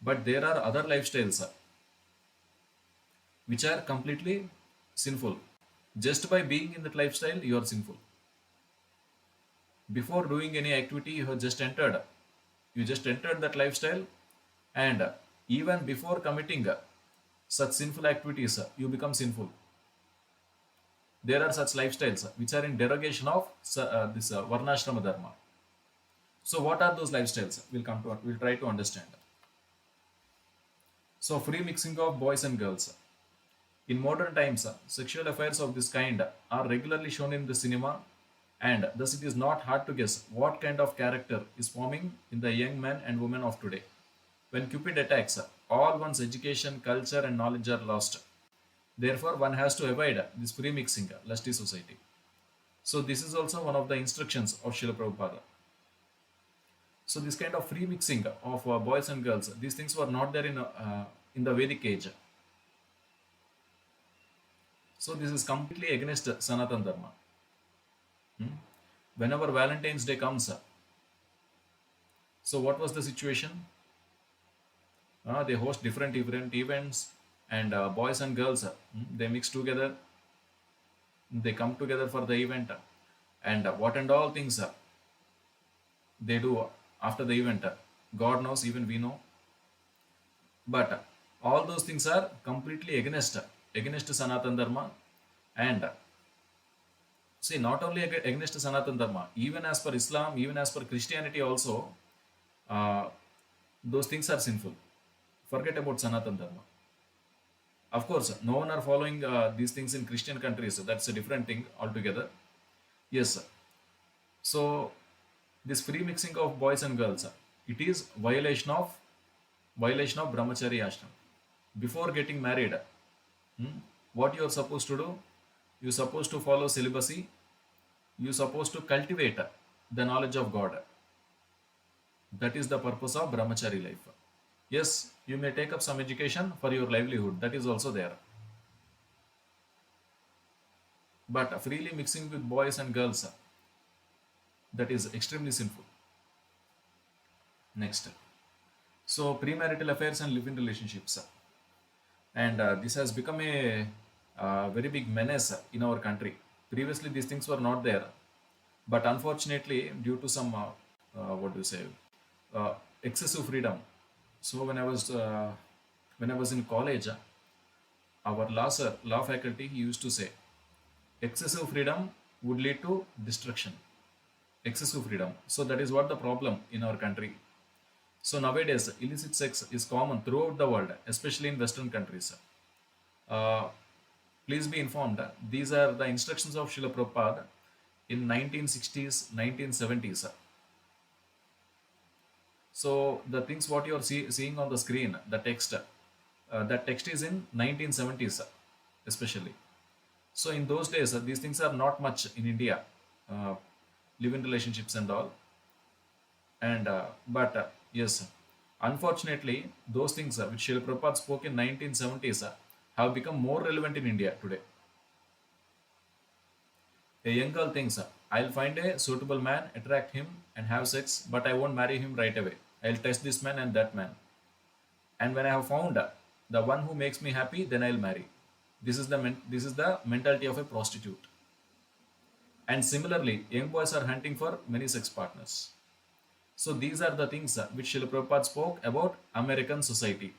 But there are other lifestyles which are completely sinful. Just by being in that lifestyle, you are sinful. Before doing any activity, you just entered that lifestyle, And even before committing such sinful activities, you become sinful. There are such lifestyles which are in derogation of this varnashrama dharma. So what are those lifestyles? We'll try to understand. So free mixing of boys and girls. In modern times, sexual affairs of this kind are regularly shown in the cinema, and thus it is not hard to guess what kind of character is forming in the young men and women of today. When Cupid attacks, all one's education, culture, and knowledge are lost. Therefore, one has to avoid this free mixing, lusty society. So, this is also one of the instructions of Srila Prabhupada. So, this kind of free mixing of boys and girls, these things were not there in the Vedic age. So, this is completely against Sanatan Dharma. Hmm? Whenever Valentine's Day comes, so what was the situation? They host different events, and boys and girls they mix together, they come together for the event, and what and all things they do after the event, God knows, even we know. But all those things are completely against Sanatan Dharma. And see, not only against Sanatan Dharma, even as per Islam, even as per Christianity also, uh, those things are sinful. Forget about Sanatan Dharma. Of course, no one are following these things in Christian countries. So that's a different thing altogether. Yes, sir. So this free mixing of boys and girls, it is violation of brahmacharya ashram. Before getting married, hmm, what you are supposed to do? You are supposed to follow celibacy. You are supposed to cultivate the knowledge of God. That is the purpose of brahmachari life. Yes, you may take up some education for your livelihood. That is also there. But freely mixing with boys and girls, that is extremely sinful. Next. So premarital affairs and live-in relationships, and this has become a very big menace in our country. Previously, these things were not there, but unfortunately, due to some what do you say, uh, excessive freedom. So when I was in college, our law faculty, he used to say, excessive freedom would lead to destruction. Excessive freedom. So that is what the problem in our country. So nowadays, illicit sex is common throughout the world, especially in Western countries. Uh, Please be informed, these are the instructions of Srila Prabhupada in 1960s, 1970s. So the things what you are seeing on the screen, the text, that text is in 1970s, especially. So in those days, these things are not much in India, uh, live-in relationships and all. And but yes, unfortunately, those things which Srila Prabhupada spoke in 1970s have become more relevant in India today. A young girl thinks, I'll find a suitable man, attract him, and have sex, but I won't marry him right away. I'll test this man and that man. And when I have found the one who makes me happy, then I'll marry. This is the mentality of a prostitute. And similarly, young boys are hunting for many sex partners. So these are the things which Srila Prabhupada spoke about American society,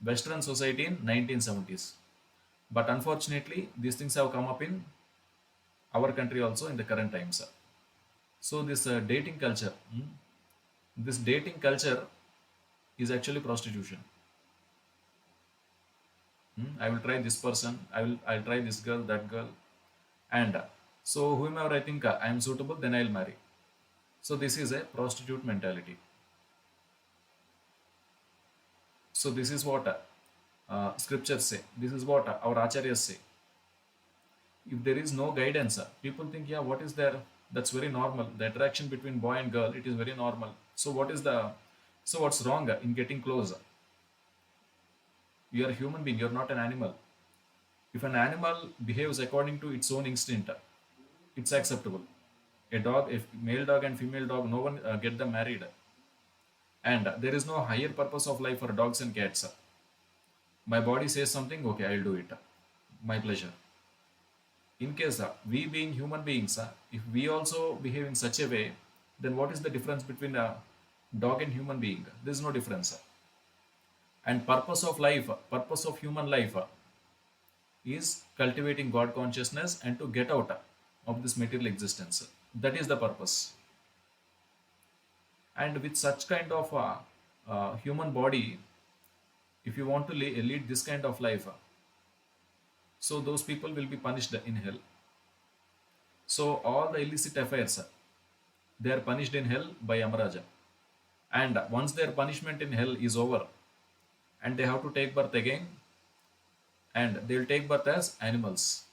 Western society in 1970s. But unfortunately, these things have come up in our country also in the current times. So this dating culture, this dating culture is actually prostitution. I will try this person. I'll try this girl, that girl, and so whomever I think I am suitable, then I'll marry. So this is a prostitute mentality. So this is what scriptures say. This is what our acharyas say. If there is no guidance, people think, yeah, what is there? That's very normal. The attraction between boy and girl, it is very normal. So what's wrong in getting close? You are a human being. You're not an animal. If an animal behaves according to its own instinct, it's acceptable. A dog, a male dog and female dog, no one get them married. And there is no higher purpose of life for dogs and cats. My body says something, okay, I'll do it. My pleasure. In case we being human beings, if we also behave in such a way, then what is the difference between a dog and human being? There is no difference. And purpose of human life is cultivating God consciousness and to get out of this material existence. That is the purpose. And with such kind of human body, if you want to lead this kind of life, so those people will be punished in hell. So all the illicit affairs, they are punished in hell by Yamaraja. And once their punishment in hell is over, and they have to take birth again, and they'll take birth as animals.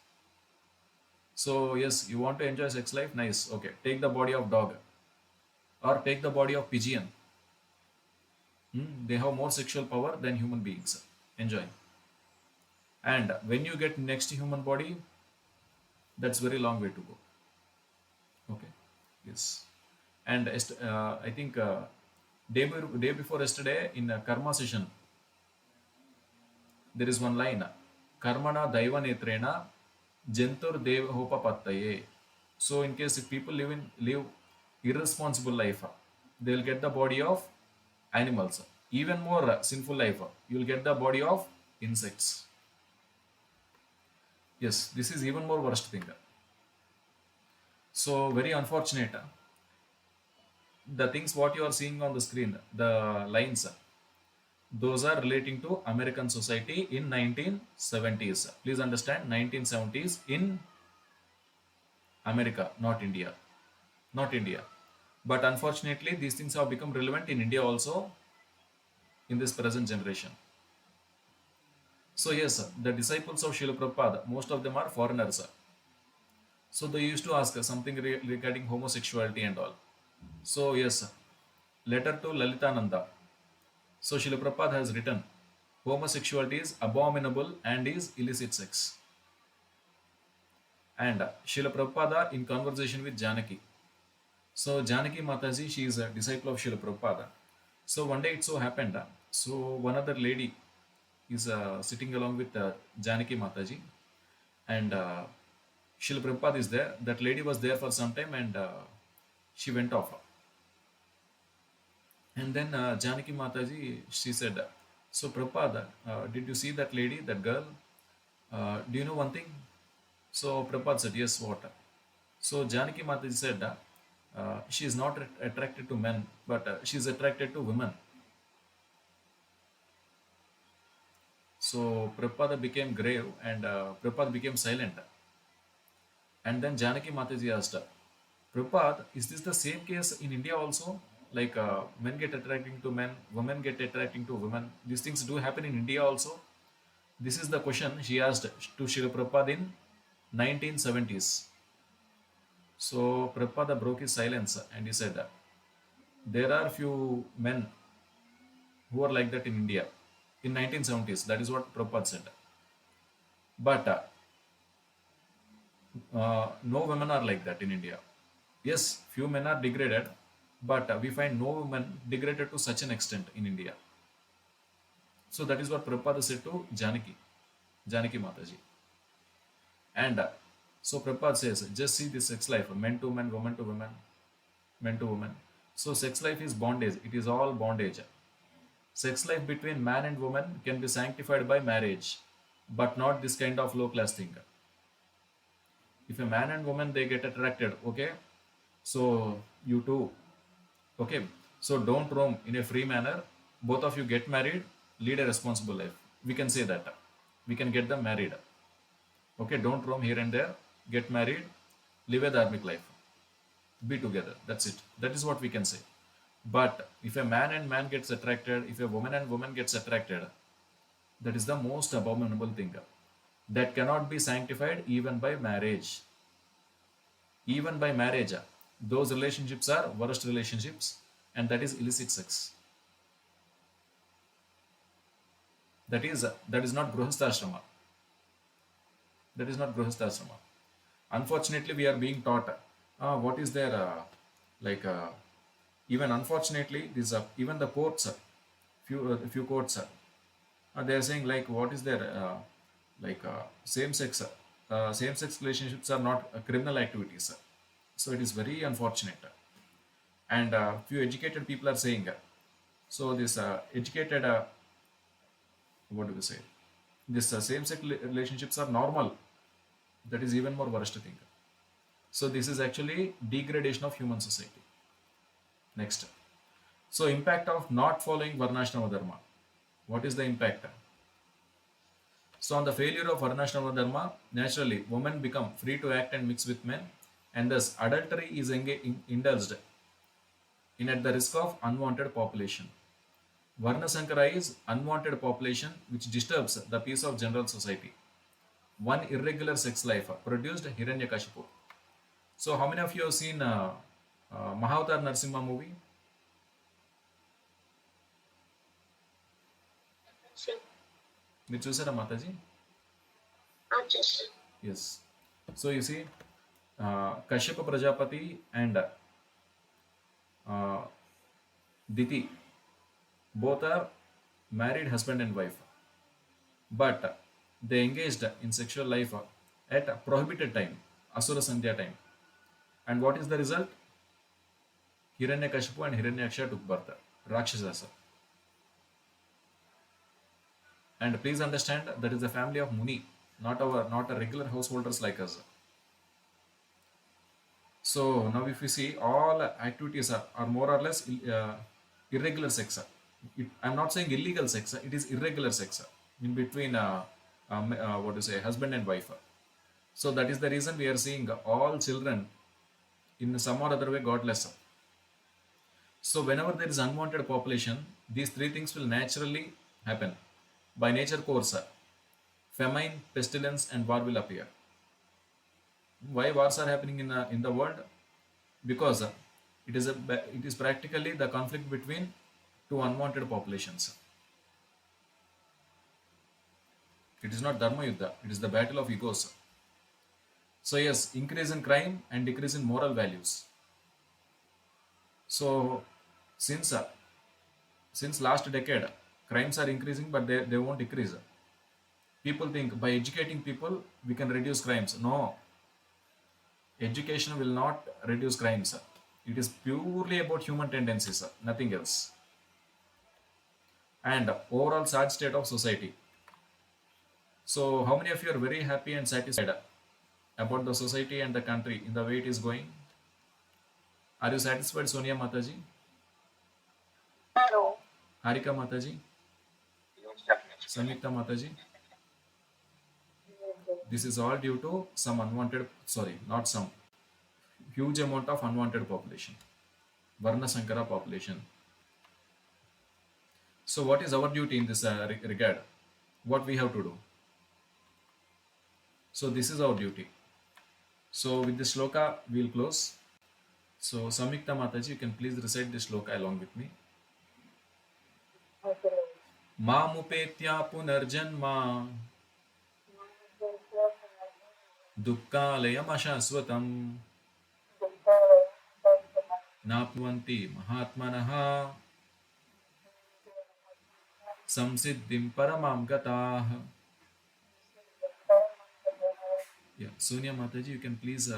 So yes, you want to enjoy sex life, nice. Okay, take the body of dog or take the body of pigeon. They have more sexual power than human beings. Enjoy. And when you get next human body, that's very long way to go. Okay. Yes. And I think day before yesterday in a karma session, there is one line: Karmana daiva netrena jantur devahopapattaye. So in case if people live irresponsible life, they'll get the body of animals. Even more sinful life, you'll get the body of insects. Yes, this is even more worst thing. So very unfortunate. The things what you are seeing on the screen, the lines, those are relating to American society in 1970s. Please understand, 1970s in America, not India. Not India. But unfortunately, these things have become relevant in India also in this present generation. So yes, the disciples of Srila Prabhupada, most of them are foreigners. So they used to ask something regarding homosexuality and all. So yes, letter to Lalitananda. So Srila Prabhupada has written, homosexuality is abominable and is illicit sex. And Srila Prabhupada in conversation with Janaki. So Janaki Mataji, she is a disciple of Srila Prabhupada. So one day it so happened, so one other lady is sitting along with Janaki Mataji, and Srila Prabhupada is there. That lady was there for some time, and she went off. And then Janaki Mataji, she said, so Prabhupada, did you see that lady, that girl? Do you know one thing? So Prabhupada said, yes, what? So Janaki Mataji said, she is not attracted to men, but she is attracted to women. So Prabhupada became grave and Prabhupada became silent. And then Janaki Mataji asked her, Prabhupada, is this the same case in India also? Like men get attracting to men, women get attracting to women. These things do happen in India also. This is the question she asked to Srila Prabhupada in 1970s. So Prabhupada broke his silence and he said, there are few men who are like that in India in 1970s. That is what Prabhupada said. But no women are like that in India. Yes, few men are degraded, but we find no women degraded to such an extent in India. So that is what Prabhupada said to Janaki Mataji. And so Prabhupada says, just see this sex life, men to men, woman to women, men to women. So sex life is bondage. It is all bondage. Sex life between man and woman can be sanctified by marriage, but not this kind of low class thing. If a man and woman they get attracted, okay, so you too, okay, so don't roam in a free manner. Both of you get married, lead a responsible life. We can say that. We can get them married. Okay, don't roam here and there. Get married, live a dharmic life. Be together. That's it. That is what we can say. But if a man and man gets attracted, if a woman and woman gets attracted, that is the most abominable thing. That cannot be sanctified even by marriage. Even by marriage, those relationships are worst relationships, and that is illicit sex. That is not Grihastha. That is not Grihastha. Unfortunately, we are being taught what is there like even unfortunately this even the courts, few courts, they are saying like what is there like same sex relationships are not criminal activities. So it is very unfortunate. And few educated people are saying so this educated What do we say? This same-sex relationships are normal. That is even more worst thing. So this is actually degradation of human society. Next. So impact of not following Varnashrama Dharma. What is the impact? So on the failure of Varnashrama Dharma, naturally women become free to act and mix with men, and thus adultery is indulged in at the risk of unwanted population. Varna Sankara is unwanted population which disturbs the peace of general society. One irregular sex life produced Hiranyakashipu. So how many of you have seen Mahavatar Narsimha movie? See, మీరు చూసారా Mataji? just Yes. So you see, Kashyapa Prajapati and Diti both are married husband and wife, but they engaged in sexual life at a prohibited time, Asura Sandhya time. And what is the result? Hiranyakashipu and Hiranyaksha took birth, Rakshasas. And please understand that is the family of Muni, not a regular householders like us. So now if you see all activities are more or less irregular sex. I'm not saying illegal sex, it is irregular sex in between what to say husband and wife. So that is the reason we are seeing all children in some or other way godless. So whenever there is unwanted population, these three things will naturally happen. By nature course, famine, pestilence, and war will appear. Why wars are happening in the world? Because it is practically the conflict between two unwanted populations. It is not Dharma Yuddha, it is the battle of egos. So yes, increase in crime and decrease in moral values. So since uh, since last decade, crimes are increasing, but they won't decrease. People think by educating people we can reduce crimes. No, education will not reduce crimes. It is purely about human tendencies, nothing else. And overall sad state of society. So how many of you are very happy and satisfied about the society and the country in the way it is going? Are you satisfied, Sonia Mataji? no. Harika Mataji? Samyukta Mataji? This is all due to some unwanted, sorry, not some, huge amount of unwanted population. Varna Sankara population. So what is our duty in this regard? What we have to do? So this is our duty. So with this shloka, we'll close. So Samyukta Mataji, you can please recite this shloka along with me. Okay. Mamupetya punarjanma dukkhalayam ashaswatam napnuvanti mahatmanaha samsiddhim paramam gatah. Yeah, Sonia Mataji, you can please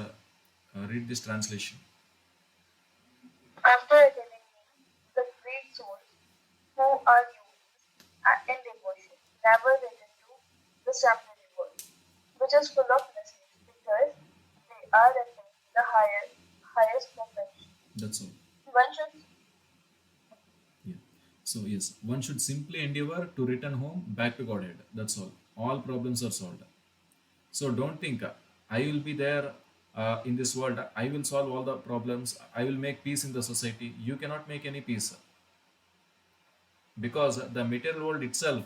read this translation. After attaining me, the great souls who are used in devotion never return to this temporary world, which is full of miseries because they are attaining the highest perfection. That's all. One should Yeah. So yes, one should simply endeavor to return home back to Godhead. That's all. All problems are solved. So don't think I will be there in this world. I will solve all the problems. I will make peace in the society. You cannot make any peace because the material world itself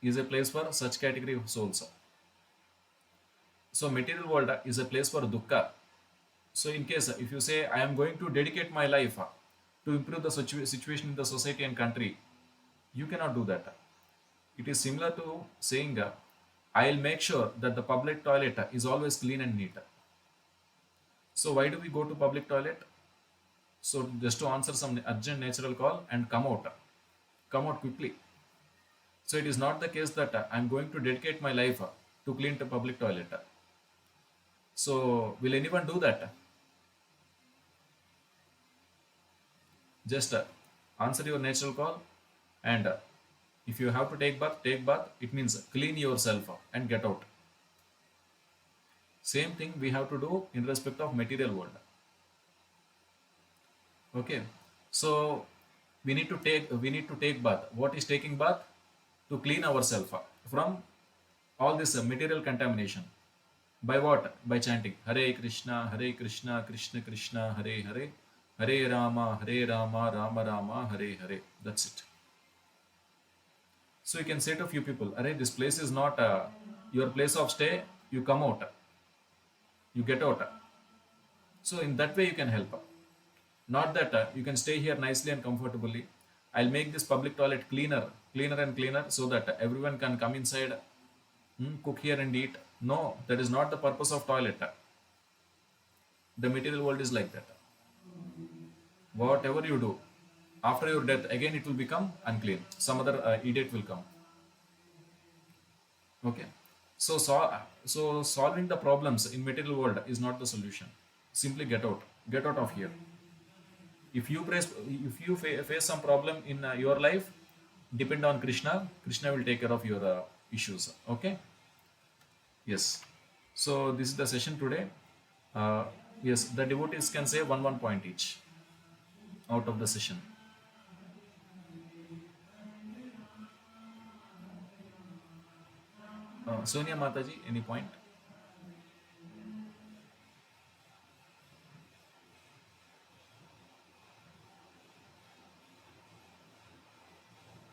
is a place for such category of souls. So material world is a place for dukkha. So in case if you say I am going to dedicate my life to improve the situation in the society and country, you cannot do that. It is similar to saying I'll make sure that the public toilet is always clean and neat. So why do we go to public toilet? So just to answer some urgent natural call and come out quickly. So it is not the case that I'm going to dedicate my life to clean the public toilet. So will anyone do that? Just answer your natural call and If you have to take bath, take bath. It means clean yourself up and get out. Same thing we have to do in respect of material world. Okay, so we need to take bath. What is taking bath? To clean ourselves from all this material contamination. By what? By chanting Hare Krishna, Krishna Krishna, Hare Hare, Hare Rama, Rama Rama, Hare Hare. That's it. So you can say to a few people, Array, this place is not your place of stay. You come out, you get out. So in that way you can help. Not that you can stay here nicely and comfortably. I'll make this public toilet cleaner, cleaner and cleaner, so that everyone can come inside, cook here and eat. No, that is not the purpose of toilet. The material world is like that. Whatever you do, after your death, again it will become unclean. Some other idiot will come. Okay. So solving the problems in material world is not the solution. Simply get out. Get out of here. If you face some problem in your life, depend on Krishna. Krishna will take care of your issues. Okay. Yes. So this is the session today. uh, yes, the devotees can say one point each out of the session. Sonia Mataji, any point?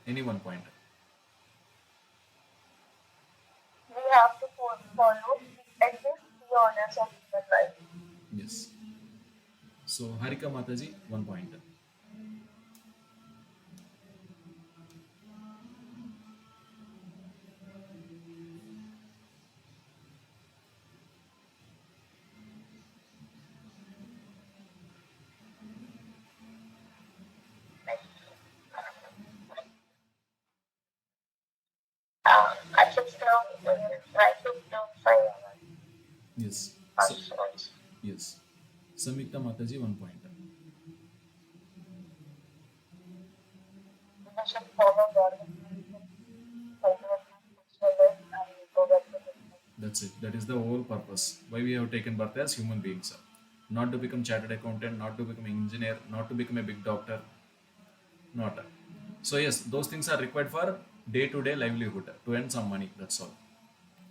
Any one point? We have to follow at least three honors of human life. Yes. So Harika Mataji, one point. Like, at least now, try to do 5 hours. Yes. So Also, yes. Samyukta Mataji, one point. we should follow God try to live and go back to the That's it. That is the whole purpose. Why we have taken birth as human beings. Not to become chartered accountant, not to become an engineer, not to become a big doctor, not. So yes, those things are required for day-to-day livelihood to earn some money. That's all.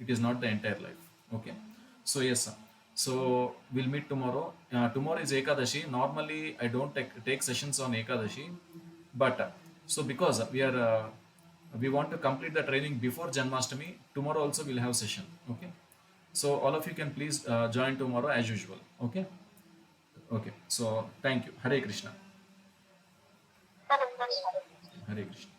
It is not the entire life. Okay. So yes, sir. So we'll meet tomorrow. Tomorrow is Ekadashi. Normally, I don't take sessions on Ekadashi, but so because we want to complete the training before Janmashtami. Tomorrow also we'll have session. Okay. So all of you can please join tomorrow as usual. Okay. Okay. So thank you. Hare Krishna. Hare Krishna. Hare Krishna.